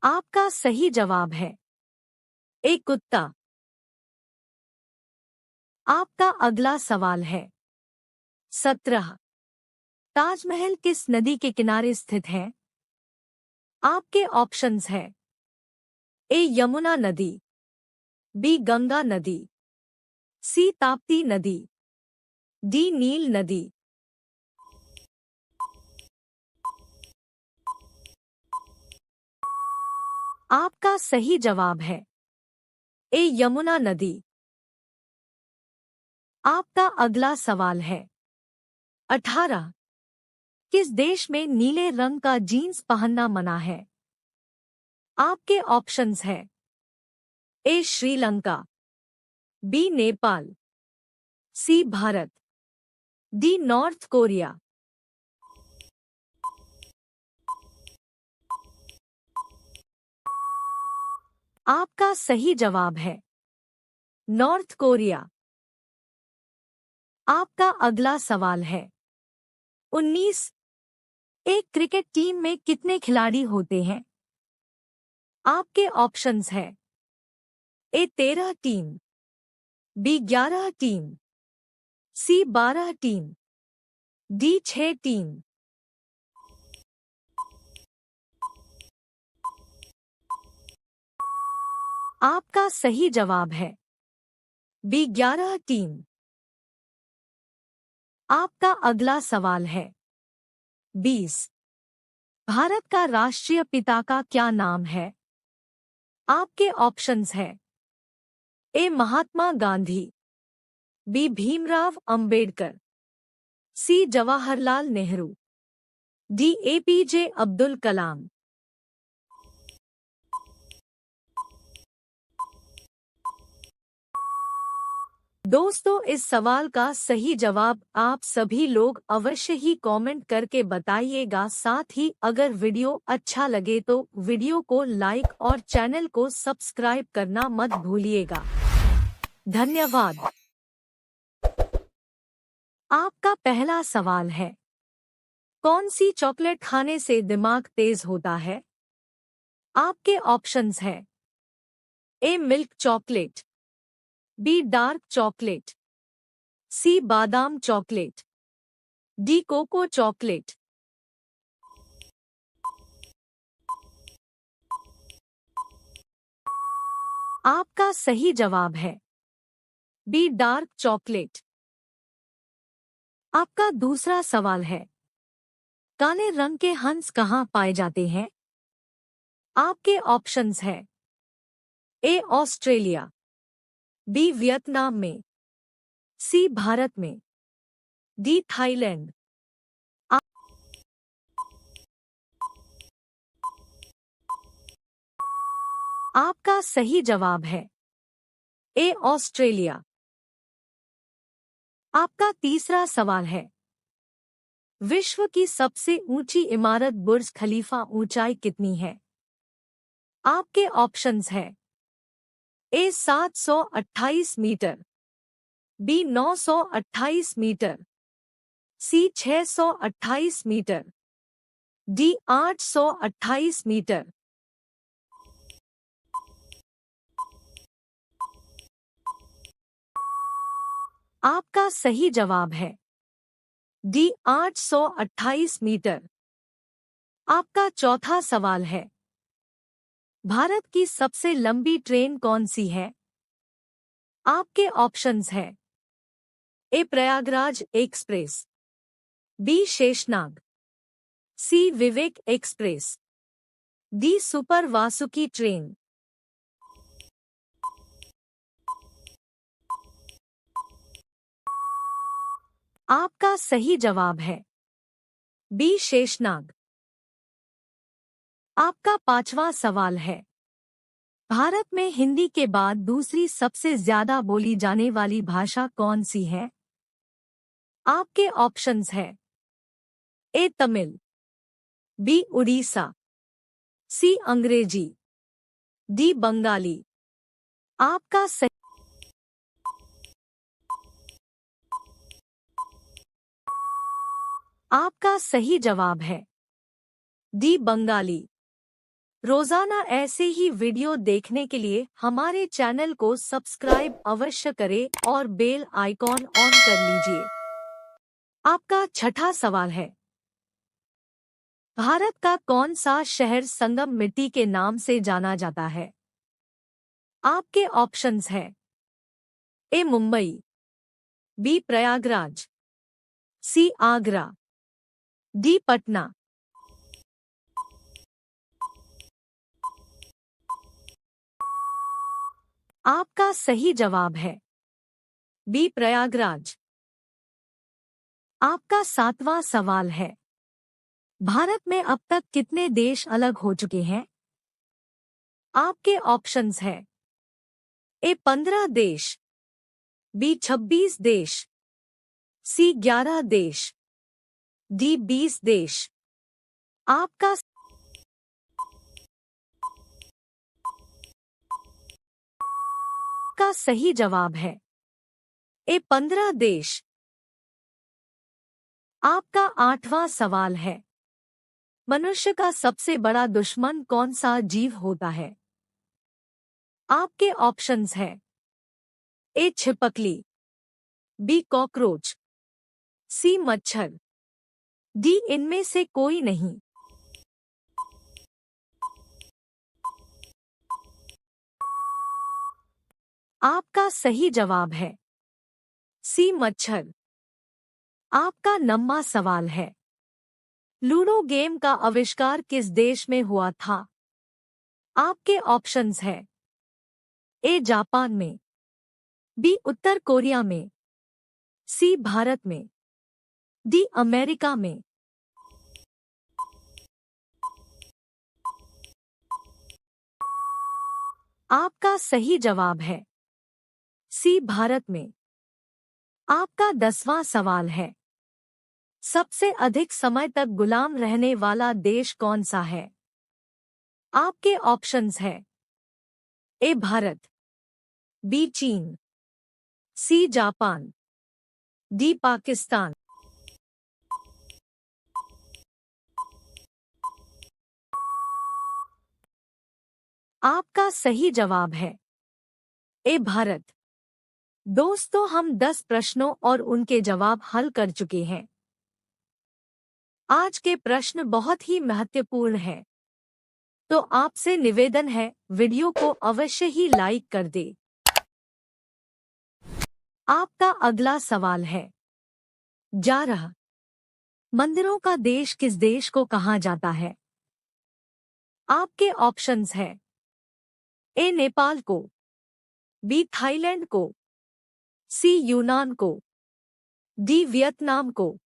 आपका सही जवाब है ए कुत्ता। आपका अगला सवाल है 17। ताजमहल किस नदी के किनारे स्थित है? आपके ऑप्शंस हैं ए यमुना नदी, बी गंगा नदी, सी ताप्ती नदी, डी नील नदी। आपका सही जवाब है ए यमुना नदी। आपका अगला सवाल है 18। किस देश में नीले रंग का जीन्स पहनना मना है? आपके ऑप्शंस हैं ए श्रीलंका, बी नेपाल, सी भारत, डी नॉर्थ कोरिया। आपका सही जवाब है नॉर्थ कोरिया। आपका अगला सवाल है 19। एक क्रिकेट टीम में कितने खिलाड़ी होते हैं? आपके ऑप्शंस हैं ए 13 टीम, बी 11 टीम, सी 12 टीम, डी 6 टीम। आपका सही जवाब है बी 11 टीम। आपका अगला सवाल है 20। भारत का राष्ट्रीय पिता का क्या नाम है? आपके ऑप्शंस हैं ए महात्मा गांधी, बी भीमराव अंबेडकर, सी जवाहरलाल नेहरू, डी एपीजे अब्दुल कलाम। दोस्तों, इस सवाल का सही जवाब आप सभी लोग अवश्य ही कमेंट करके बताइएगा। साथ ही अगर वीडियो अच्छा लगे तो वीडियो को लाइक और चैनल को सब्सक्राइब करना मत भूलिएगा। धन्यवाद। आपका पहला सवाल है कौन सी चॉकलेट खाने से दिमाग तेज होता है? आपके ऑप्शंस हैं A milk chocolate, B dark chocolate, C बादाम चॉकलेट, डी कोको चॉकलेट। आपका सही जवाब है बी डार्क चॉकलेट। आपका दूसरा सवाल है काले रंग के हंस कहाँ पाए जाते हैं? आपके ऑप्शंस हैं ए ऑस्ट्रेलिया, बी वियतनाम में, सी भारत में, डी थाईलैंड। आपका सही जवाब है ए ऑस्ट्रेलिया। आपका तीसरा सवाल है विश्व की सबसे ऊंची इमारत बुर्ज खलीफा ऊंचाई कितनी है? आपके ऑप्शंस हैं ए 728 मीटर, बी 928 मीटर, सी 628 मीटर, डी 828 मीटर। आपका सही जवाब है डी 828 मीटर। आपका चौथा सवाल है भारत की सबसे लंबी ट्रेन कौन सी है? आपके ऑप्शंस हैं A Prayagraj express, B Sheshnag, C Vivek express, D super Vasuki train. आपका सही जवाब है बी शेषनाग। आपका पांचवा सवाल है, भारत में हिंदी के बाद दूसरी सबसे ज्यादा बोली जाने वाली भाषा कौन सी है? आपके ऑप्शंस है ए तमिल, बी उड़ीसा, सी अंग्रेजी, डी बंगाली। आपका सही जवाब है डी बंगाली। रोजाना ऐसे ही वीडियो देखने के लिए हमारे चैनल को सब्सक्राइब अवश्य करें और बेल आइकॉन ऑन कर लीजिए। आपका छठा सवाल है, भारत का कौन सा शहर संगम मिट्टी के नाम से जाना जाता है? आपके ऑप्शंस हैं ए मुंबई, बी प्रयागराज, सी आगरा, डी पटना। आपका सही जवाब है बी प्रयागराज। आपका सातवां सवाल है, भारत में अब तक कितने देश अलग हो चुके हैं? आपके ऑप्शंस हैं ए 15 देश, बी 26 देश, सी 11 देश, डी 20 देश। आपका सही जवाब है ए 15 देश। आपका आठवां सवाल है, मनुष्य का सबसे बड़ा दुश्मन कौन सा जीव होता है? आपके ऑप्शंस हैं ए छिपकली, बी कॉकरोच, सी मच्छर, डी इनमें से कोई नहीं। आपका सही जवाब है सी मच्छर। आपका 9वां सवाल है, लूडो गेम का आविष्कार किस देश में हुआ था? आपके ऑप्शंस हैं ए जापान में, बी उत्तर कोरिया में, सी भारत में, डी अमेरिका में। आपका सही जवाब है सी भारत में। आपका 10वां सवाल है, सबसे अधिक समय तक गुलाम रहने वाला देश कौन सा है? आपके ऑप्शंस हैं ए भारत, बी चीन, सी जापान, डी पाकिस्तान। आपका सही जवाब है ए भारत। दोस्तों, हम 10 प्रश्नों और उनके जवाब हल कर चुके हैं। आज के प्रश्न बहुत ही महत्वपूर्ण हैं, तो आपसे निवेदन है वीडियो को अवश्य ही लाइक कर दे। आपका अगला सवाल है, जा रहा मंदिरों का देश किस देश को कहा जाता है? आपके ऑप्शंस हैं ए नेपाल को, बी थाईलैंड को, सी यूनान को, डी वियतनाम को।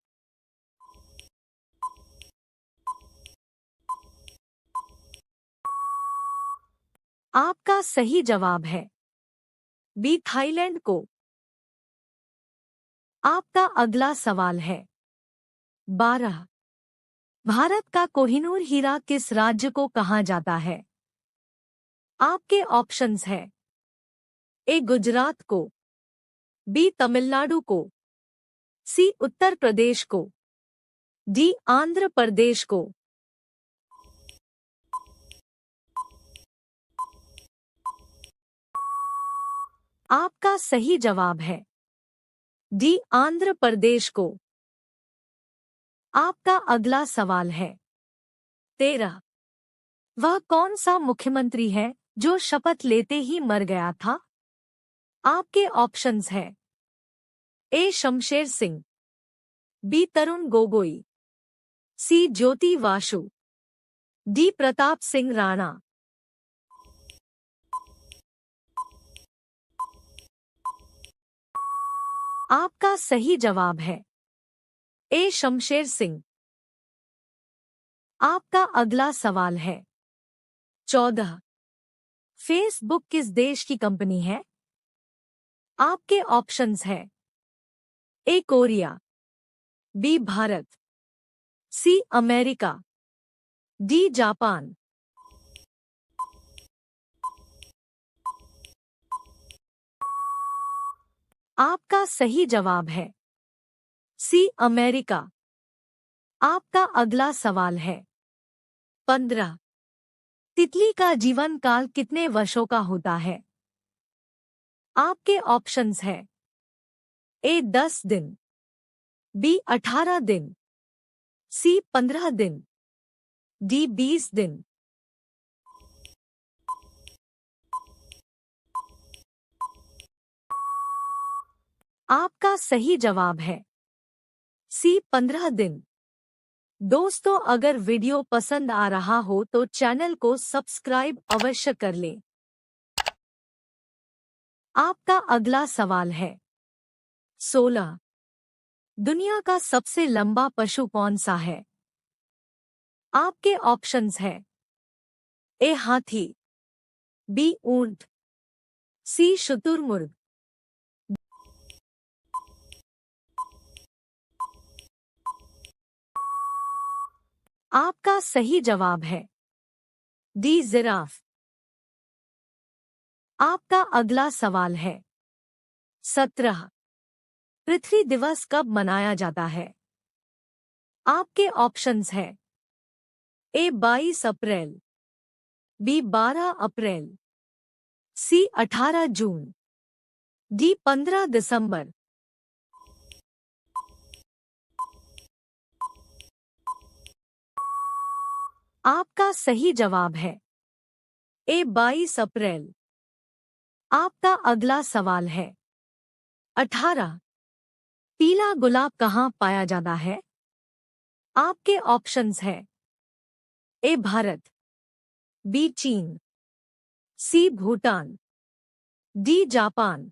आपका सही जवाब है बी थाईलैंड को। आपका अगला सवाल है, 12 भारत का कोहिनूर हीरा किस राज्य को कहा जाता है? आपके ऑप्शंस हैं ए गुजरात को, बी तमिलनाडु को, सी उत्तर प्रदेश को, डी आंध्र प्रदेश को। आपका सही जवाब है डी आंध्र प्रदेश को। आपका अगला सवाल है, 13 वह कौन सा मुख्यमंत्री है जो शपथ लेते ही मर गया था? आपके ऑप्शंस हैं ए शमशेर सिंह, बी तरुण गोगोई, सी ज्योति वासु, डी प्रताप सिंह राणा। आपका सही जवाब है ए शमशेर सिंह। आपका अगला सवाल है 14। फेसबुक किस देश की कंपनी है? आपके ऑप्शंस है A Korea, B Bharat, C America, D Japan. आपका सही जवाब है सी अमेरिका। आपका अगला सवाल है 15। तितली का जीवन काल कितने वर्षों का होता है? आपके ऑप्शंस है ए 10 दिन, बी 18 दिन, सी 15 दिन, डी 20 दिन। आपका सही जवाब है सी 15 दिन। दोस्तों, अगर वीडियो पसंद आ रहा हो तो चैनल को सब्सक्राइब अवश्य कर लें। आपका अगला सवाल है 16। दुनिया का सबसे लंबा पशु कौन सा है? आपके ऑप्शंस है ए हाथी, बी ऊंट, सी शुतुरमुर्ग। आपका सही जवाब है डी जिराफ। आपका अगला सवाल है 17। पृथ्वी दिवस कब मनाया जाता है? आपके ऑप्शंस है ए 22 अप्रैल, बी 12 अप्रैल, सी 18 जून, डी 15 दिसंबर। आपका सही जवाब है ए 22 अप्रैल। आपका अगला सवाल है 18। पीला गुलाब कहाँ पाया जाता है? आपके ऑप्शंस है ए भारत, बी चीन, सी भूटान, डी जापान।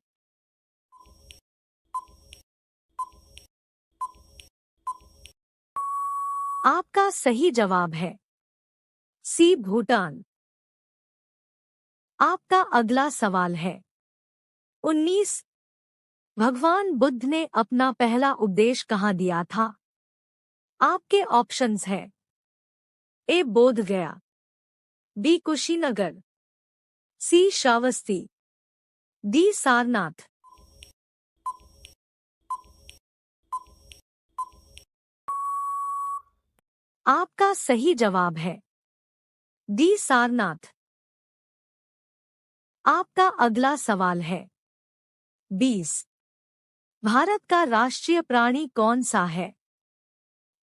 आपका सही जवाब है सी भूटान। आपका अगला सवाल है 19। भगवान बुद्ध ने अपना पहला उपदेश कहाँ दिया था? आपके ऑप्शंस है ए बोध गया, बी कुशीनगर, सी श्रावस्ती, डी सारनाथ। आपका सही जवाब है डी सारनाथ। आपका अगला सवाल है 20। भारत का राष्ट्रीय प्राणी कौन सा है?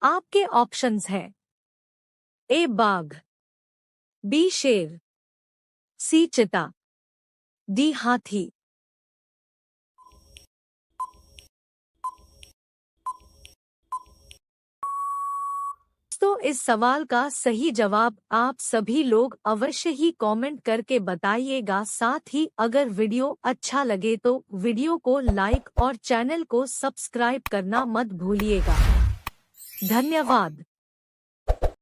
आपके ऑप्शंस है ए बाघ, बी शेर, सी चीता, डी हाथी। तो इस सवाल का सही जवाब आप सभी लोग अवश्य ही कमेंट करके बताइएगा। साथ ही अगर वीडियो अच्छा लगे तो वीडियो को लाइक और चैनल को सब्सक्राइब करना मत भूलिएगा। धन्यवाद।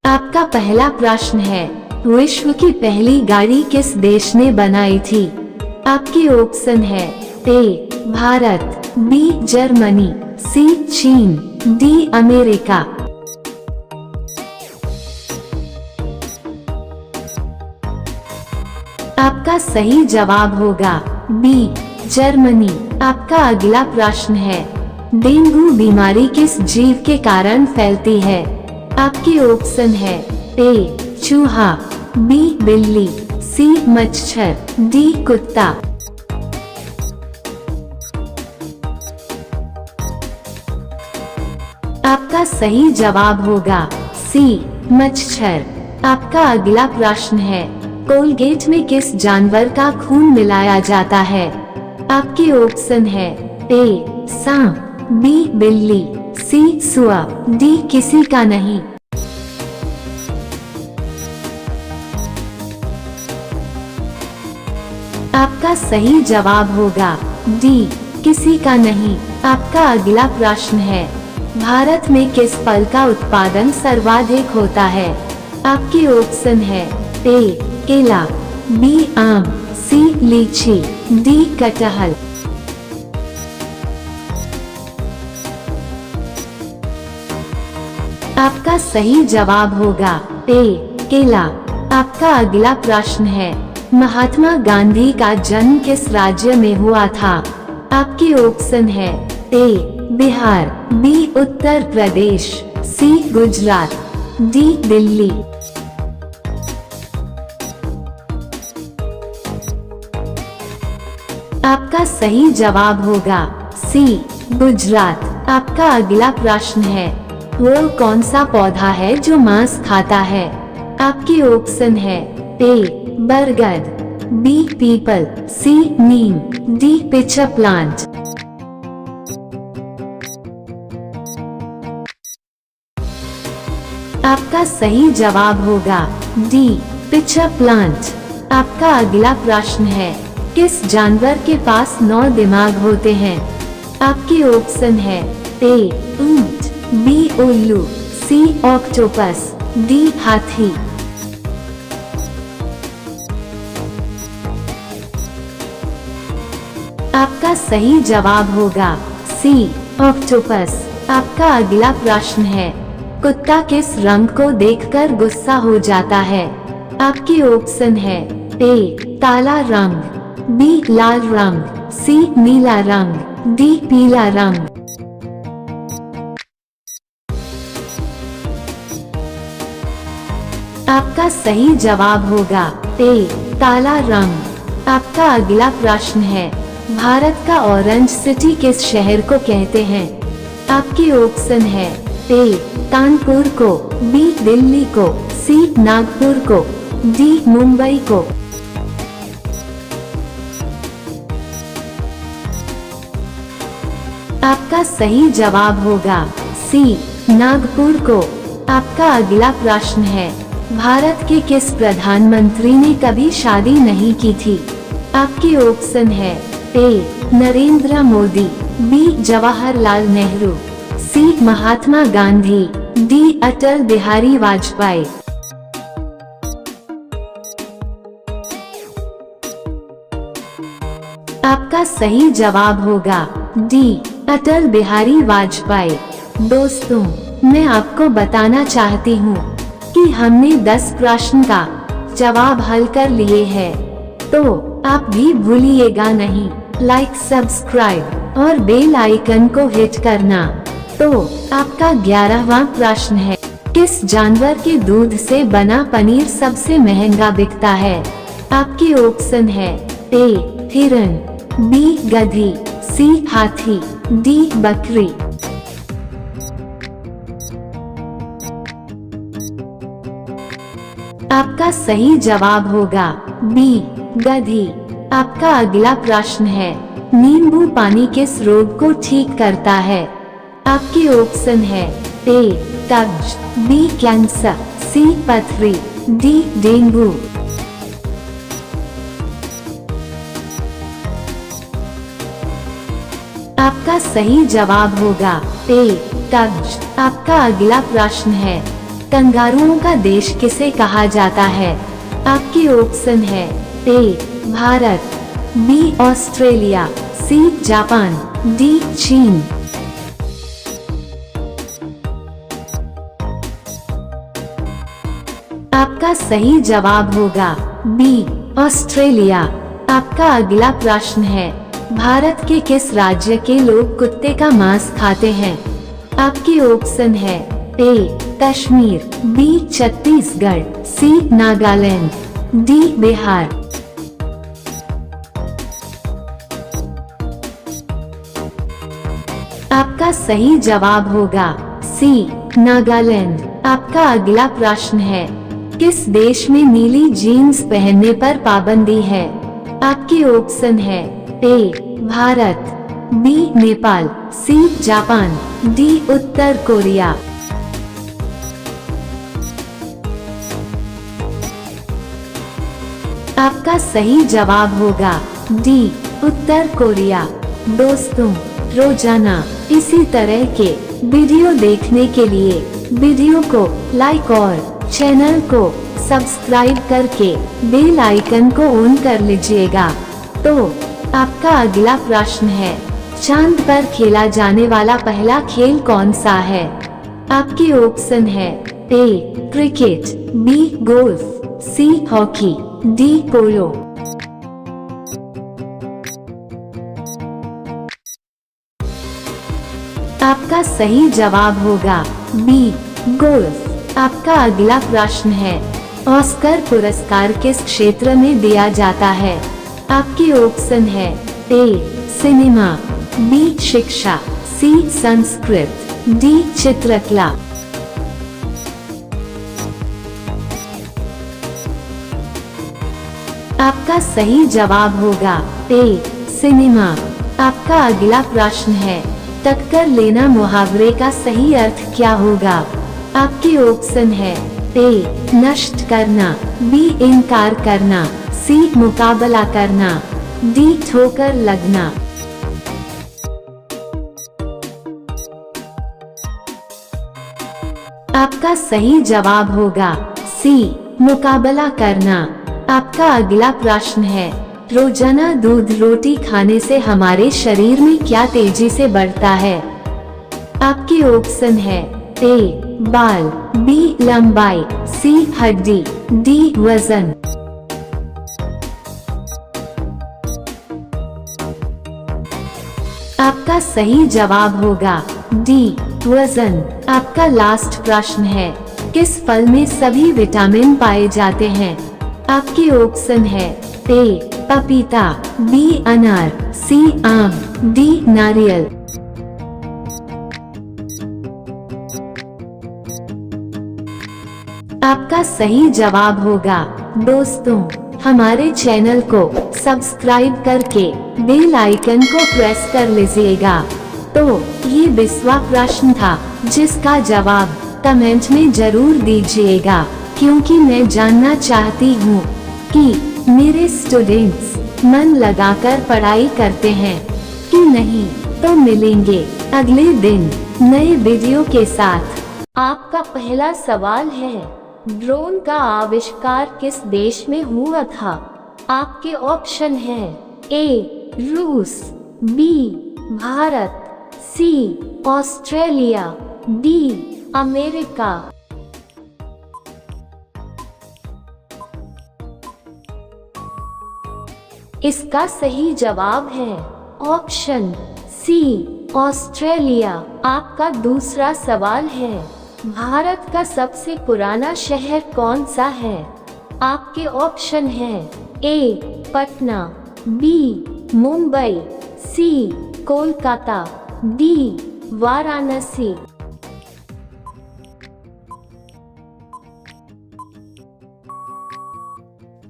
आपका पहला प्रश्न है, विश्व की पहली गाड़ी किस देश ने बनाई थी? आपके ऑप्शन है ए भारत, बी जर्मनी, सी चीन, डी अमेरिका। आपका सही जवाब होगा बी जर्मनी। आपका अगला प्रश्न है, डेंगू बीमारी किस जीव के कारण फैलती है? आपके ऑप्शन है ए चूहा, बी बिल्ली, सी मच्छर, डी कुत्ता। आपका सही जवाब होगा सी मच्छर। आपका अगला प्रश्न है, कोलगेट में किस जानवर का खून मिलाया जाता है? आपके ऑप्शन है ए सांप, बी बिल्ली, सी सुआ, डी किसी का नहीं। आपका सही जवाब होगा डी किसी का नहीं। आपका अगला प्रश्न है, भारत में किस फल का उत्पादन सर्वाधिक होता है? आपके ऑप्शन है ए केला, बी आम, सी लीची, डी कटहल। आपका सही जवाब होगा ए केला। आपका अगला प्रश्न है, महात्मा गांधी का जन्म किस राज्य में हुआ था? आपके ऑप्शन है ए बिहार, बी उत्तर प्रदेश, सी गुजरात, डी दिल्ली। आपका सही जवाब होगा सी गुजरात। आपका अगला प्रश्न है, वो कौन सा पौधा है जो मांस खाता है? आपके ऑप्शन है ए बरगद, बी पीपल, सी नीम, डी पिचर प्लांट। आपका सही जवाब होगा डी पिचर प्लांट। आपका अगला प्रश्न है, किस जानवर के पास 9 दिमाग होते हैं? आपके ऑप्शन है ए ऊंट, बी उल्लू, सी ऑक्टोपस, डी हाथी। आपका सही जवाब होगा सी ऑक्टोपस। आपका अगला प्रश्न है, कुत्ता किस रंग को देखकर गुस्सा हो जाता है? आपके ऑप्शन है ए काला रंग, बी लाल रंग, सी नीला रंग, डी पीला रंग। आपका सही जवाब होगा ए काला रंग। आपका अगला प्रश्न है, भारत का ऑरेंज सिटी किस शहर को कहते हैं? आपके ऑप्शन है ए कानपुर को, बी दिल्ली को, सी नागपुर को, डी मुंबई को। आपका सही जवाब होगा सी नागपुर को। आपका अगला प्रश्न है, भारत के किस प्रधानमंत्री ने कभी शादी नहीं की थी? आपके ऑप्शन है ए नरेंद्र मोदी, बी जवाहरलाल नेहरू, सी महात्मा गांधी, डी अटल बिहारी वाजपेयी। आपका सही जवाब होगा डी अटल बिहारी वाजपेयी। दोस्तों, मैं आपको बताना चाहती हूँ कि हमने 10 प्रश्न का जवाब हल कर लिए हैं, तो आप भी भूलिएगा नहीं लाइक, सब्सक्राइब और बेल आइकन को हिट करना। तो आपका 11वां प्रश्न है, किस जानवर के दूध से बना पनीर सबसे महंगा बिकता है? आपके ऑप्शन है ए हिरन, बी गधी, सी हाथी, डी बकरी। आपका सही जवाब होगा बी गधी। आपका अगला प्रश्न है, नींबू पानी किस रोग को ठीक करता है? आपके ऑप्शन है ए कब्ज, बी कैंसर, सी पथरी, डी डेंगू। आपका सही जवाब होगा ए कब्ज। आपका अगला प्रश्न है, कंगारुओं का देश किसे कहा जाता है? आपके ऑप्शन है A Bharat, B Australia, C Japan, D चीन। आपका सही जवाब होगा बी ऑस्ट्रेलिया। आपका अगला प्रश्न है, भारत के किस राज्य के लोग कुत्ते का मांस खाते हैं? आपके ऑप्शन है ए कश्मीर, बी छत्तीसगढ़, सी नागालैंड, डी बिहार। आपका सही जवाब होगा सी नागालैंड। आपका अगला प्रश्न है, किस देश में नीली जीन्स पहनने पर पाबंदी है? आपके ऑप्शन है A Bharat, B Nepal, C Japan, D उत्तर कोरिया। आपका सही जवाब होगा डी उत्तर कोरिया। दोस्तों, रोजाना इसी तरह के वीडियो देखने के लिए वीडियो को लाइक और चैनल को सब्सक्राइब करके बेल आइकन को ऑन कर लीजिएगा। तो आपका अगला प्रश्न है, चांद पर खेला जाने वाला पहला खेल कौन सा है? आपके ऑप्शन है A cricket, B golf, C hockey, D polo. आपका सही जवाब होगा बी गोल्फ। आपका अगला प्रश्न है, ऑस्कर पुरस्कार किस क्षेत्र में दिया जाता है? आपके ऑप्शन है ए सिनेमा, बी शिक्षा, सी संस्कृत, डी चित्रकला। आपका सही जवाब होगा ए सिनेमा। आपका अगला प्रश्न है, टक्कर लेना मुहावरे का सही अर्थ क्या होगा? आपके ऑप्शन है ए नष्ट करना, बी इनकार करना, सी मुकाबला करना, डी ठोकर लगना। आपका सही जवाब होगा सी मुकाबला करना। आपका अगला प्रश्न है, रोजाना दूध रोटी खाने से हमारे शरीर में क्या तेजी से बढ़ता है? आपके ऑप्शन है ए बाल, बी लंबाई, सी हड्डी, डी वजन। आपका सही जवाब होगा डी वजन। आपका लास्ट प्रश्न है, किस फल में सभी विटामिन पाए जाते हैं? आपके ऑप्शन है ए पपीता, बी अनार, सी आम, डी नारियल। आपका सही जवाब होगा दोस्तों, हमारे चैनल को सब्सक्राइब करके बेल आइकन को प्रेस कर लीजिएगा। तो ये 20वां प्रश्न था, जिसका जवाब कमेंट में जरूर दीजिएगा, क्योंकि मैं जानना चाहती हूँ कि मेरे स्टूडेंट्स मन लगाकर पढ़ाई करते हैं कि नहीं। तो मिलेंगे अगले दिन नए वीडियो के साथ। आपका पहला सवाल है, ड्रोन का आविष्कार किस देश में हुआ था? आपके ऑप्शन है ए रूस, बी भारत, सी ऑस्ट्रेलिया, डी अमेरिका। इसका सही जवाब है ऑप्शन सी ऑस्ट्रेलिया। आपका दूसरा सवाल है, भारत का सबसे पुराना शहर कौन सा है? आपके ऑप्शन है ए पटना, बी मुंबई, सी कोलकाता, डी वाराणसी।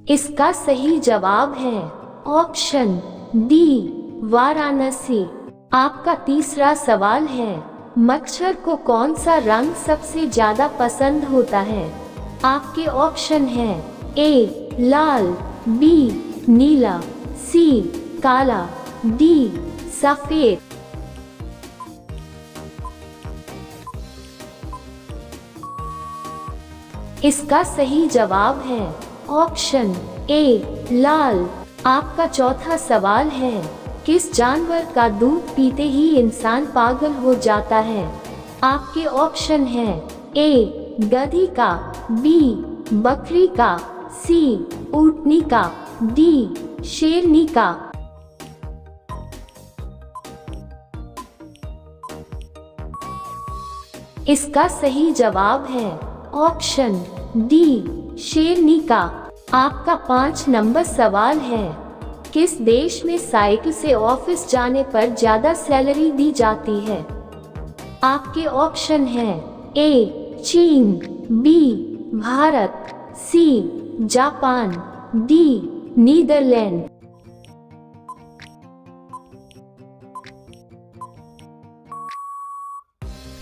इसका सही जवाब है ऑप्शन डी वाराणसी। आपका तीसरा सवाल है, मच्छर को कौन सा रंग सबसे ज्यादा पसंद होता है? आपके ऑप्शन है ए लाल, बी नीला, सी काला, डी सफेद। इसका सही जवाब है ऑप्शन ए लाल। आपका चौथा सवाल है, किस जानवर का दूध पीते ही इंसान पागल हो जाता है? आपके ऑप्शन है ए गधी का, बी बकरी का, सी ऊँटनी का, डी शेरनी का। इसका सही जवाब है ऑप्शन डी शेरनी का। आपका 5 नंबर सवाल है, किस देश में साइकिल से ऑफिस जाने पर ज्यादा सैलरी दी जाती है? आपके ऑप्शन है ए चीन, B Bharat, C Japan, D Netherland.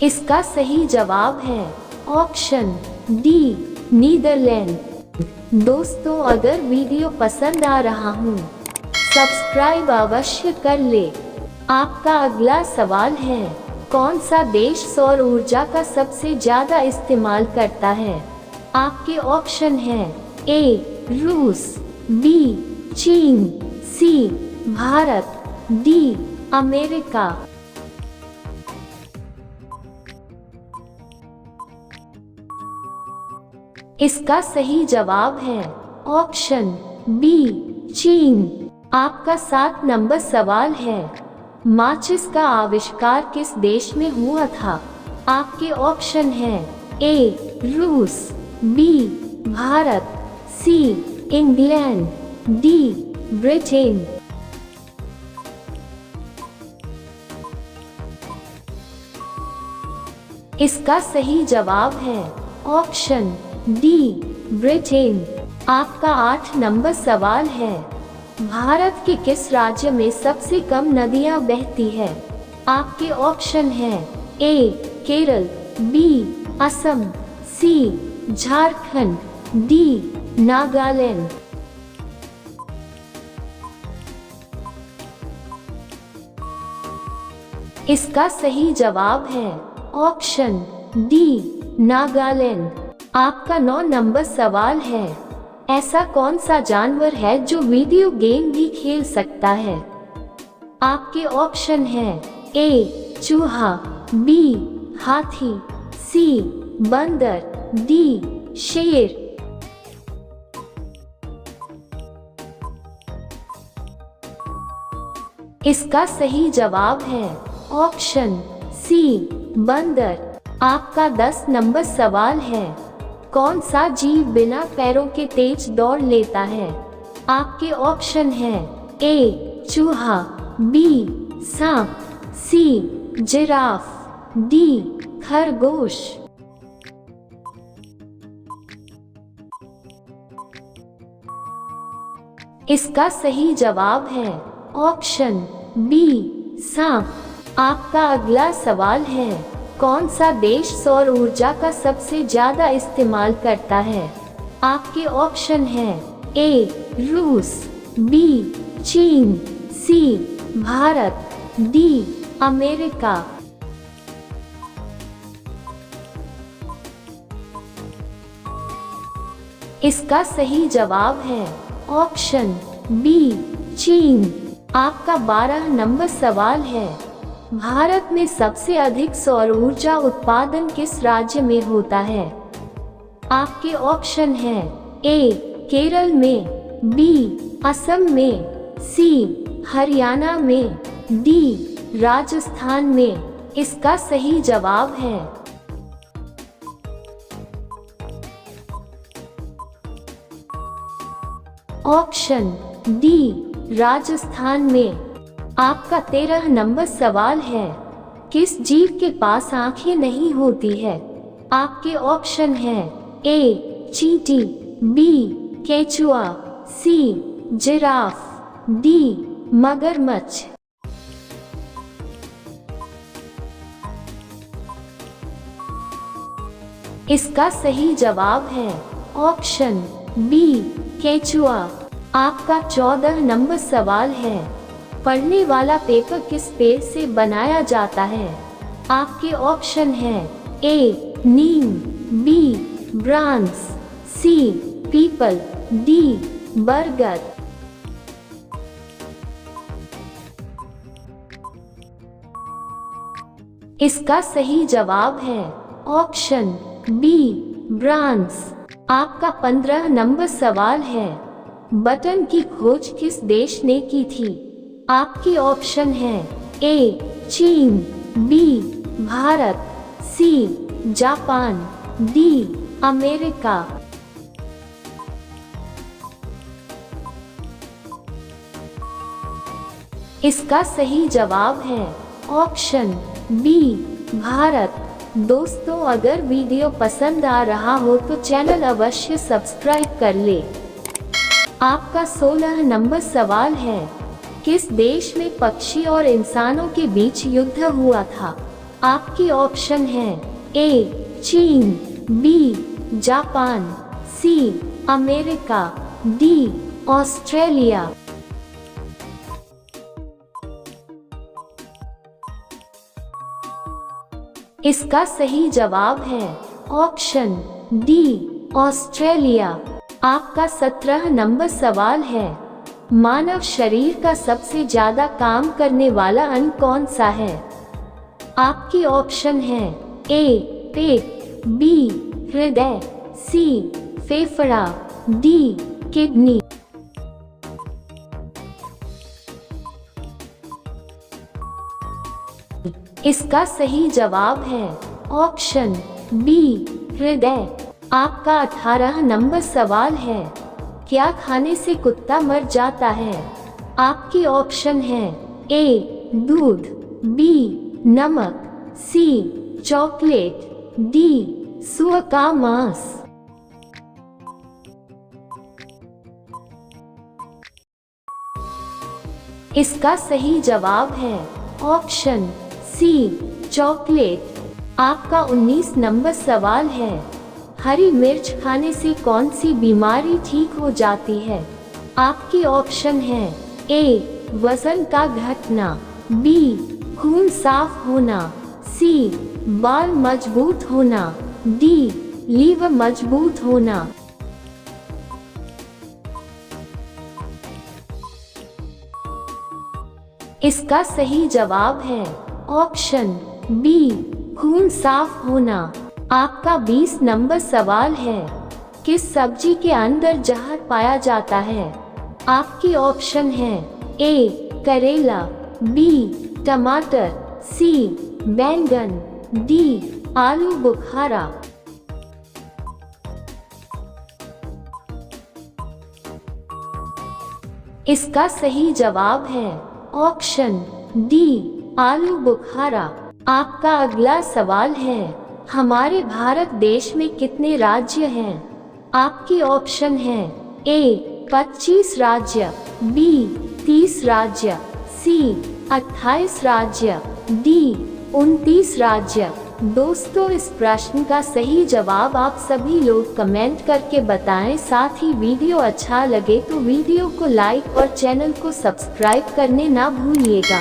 इसका सही जवाब है ऑप्शन डी नीदरलैंड। दोस्तों, अगर वीडियो पसंद आ रहा हूँ सब्सक्राइब अवश्य कर ले। आपका अगला सवाल है, कौन सा देश सौर ऊर्जा का सबसे ज्यादा इस्तेमाल करता है? आपके ऑप्शन है ए रूस, बी चीन, सी भारत, डी अमेरिका। इसका सही जवाब है ऑप्शन बी चीन। आपका 7 नंबर सवाल है, माचिस का आविष्कार किस देश में हुआ था? आपके ऑप्शन है ए रूस, B Bharat, C England, D Britain. इसका सही जवाब है ऑप्शन डी ब्रिटेन। आपका 8 नंबर सवाल है, भारत के किस राज्य में सबसे कम नदियां बहती है? आपके ऑप्शन है ए केरल, बी असम, सी झारखंड, डी नागालैंड। इसका सही जवाब है ऑप्शन डी नागालैंड। आपका 9 नंबर सवाल है, ऐसा कौन सा जानवर है जो वीडियो गेम भी खेल सकता है? आपके ऑप्शन है ए चूहा, बी हाथी, सी बंदर, डी शेर। इसका सही जवाब है ऑप्शन सी बंदर। आपका 10 नंबर सवाल है, कौन सा जीव बिना पैरों के तेज दौड़ लेता है? आपके ऑप्शन है ए चूहा, बी सांप, सी जिराफ, डी खरगोश। इसका सही जवाब है ऑप्शन बी सांप। आपका अगला सवाल है, कौन सा देश सौर ऊर्जा का सबसे ज्यादा इस्तेमाल करता है? आपके ऑप्शन है ए रूस, बी चीन, सी भारत, डी अमेरिका। इसका सही जवाब है ऑप्शन बी चीन। आपका 12 नंबर सवाल है, भारत में सबसे अधिक सौर ऊर्जा उत्पादन किस राज्य में होता है? आपके ऑप्शन है ए केरल में, बी असम में, सी हरियाणा में, डी राजस्थान में। इसका सही जवाब है ऑप्शन डी राजस्थान में। आपका 13 नंबर सवाल है, किस जीव के पास आंखें नहीं होती है? आपके ऑप्शन है ए चींटी, बी केचुआ, सी जिराफ, डी मगरमच्छ। इसका सही जवाब है ऑप्शन बी केचुआ। आपका 14 नंबर सवाल है, पढ़ने वाला पेपर किस पेड़ से बनाया जाता है? आपके ऑप्शन है ए नीम, बी ब्रांस, सी पीपल, डी बरगद। इसका सही जवाब है ऑप्शन बी ब्रांस। आपका 15 नंबर सवाल है, बटन की खोज किस देश ने की थी? आपकी ऑप्शन है ए चीन, B Bharat, C Japan, D America. इसका सही जवाब है ऑप्शन बी भारत। दोस्तों, अगर वीडियो पसंद आ रहा हो तो चैनल अवश्य सब्सक्राइब कर ले। आपका 16 नंबर सवाल है, किस देश में पक्षी और इंसानों के बीच युद्ध हुआ था? आपकी ऑप्शन है ए चीन, B Japan, C America, D Australia. इसका सही जवाब है ऑप्शन डी ऑस्ट्रेलिया। आपका 17 नंबर सवाल है, मानव शरीर का सबसे ज्यादा काम करने वाला अंग कौन सा है? आपकी ऑप्शन है ए पेट, बी हृदय, सी फेफड़ा, डी किडनी। इसका सही जवाब है ऑप्शन बी हृदय। आपका 18 नंबर सवाल है, क्या खाने से कुत्ता मर जाता है? आपकी ऑप्शन है ए दूध, बी नमक, सी चॉकलेट, डी सुअर का मांस। इसका सही जवाब है ऑप्शन सी चॉकलेट। आपका 19 नंबर सवाल है, हरी मिर्च खाने से कौन सी बीमारी ठीक हो जाती है? आपकी ऑप्शन है ए वजन का घटना, बी खून साफ होना, सी बाल मजबूत होना, डी लीवर मजबूत होना। इसका सही जवाब है ऑप्शन बी खून साफ होना। आपका 20 नंबर सवाल है, किस सब्जी के अंदर जहर पाया जाता है? आपकी ऑप्शन है ए करेला, बी टमाटर, सी बैंगन, डी आलू बुखारा। इसका सही जवाब है ऑप्शन डी आलू बुखारा। आपका अगला सवाल है, हमारे भारत देश में कितने राज्य हैं? आपकी ऑप्शन है ए 25 राज्य, बी 30 राज्य, सी 28 राज्य, डी 29 राज्य। दोस्तों, इस प्रश्न का सही जवाब आप सभी लोग कमेंट करके बताएं। साथ ही वीडियो अच्छा लगे तो वीडियो को लाइक और चैनल को सब्सक्राइब करने ना भूलिएगा।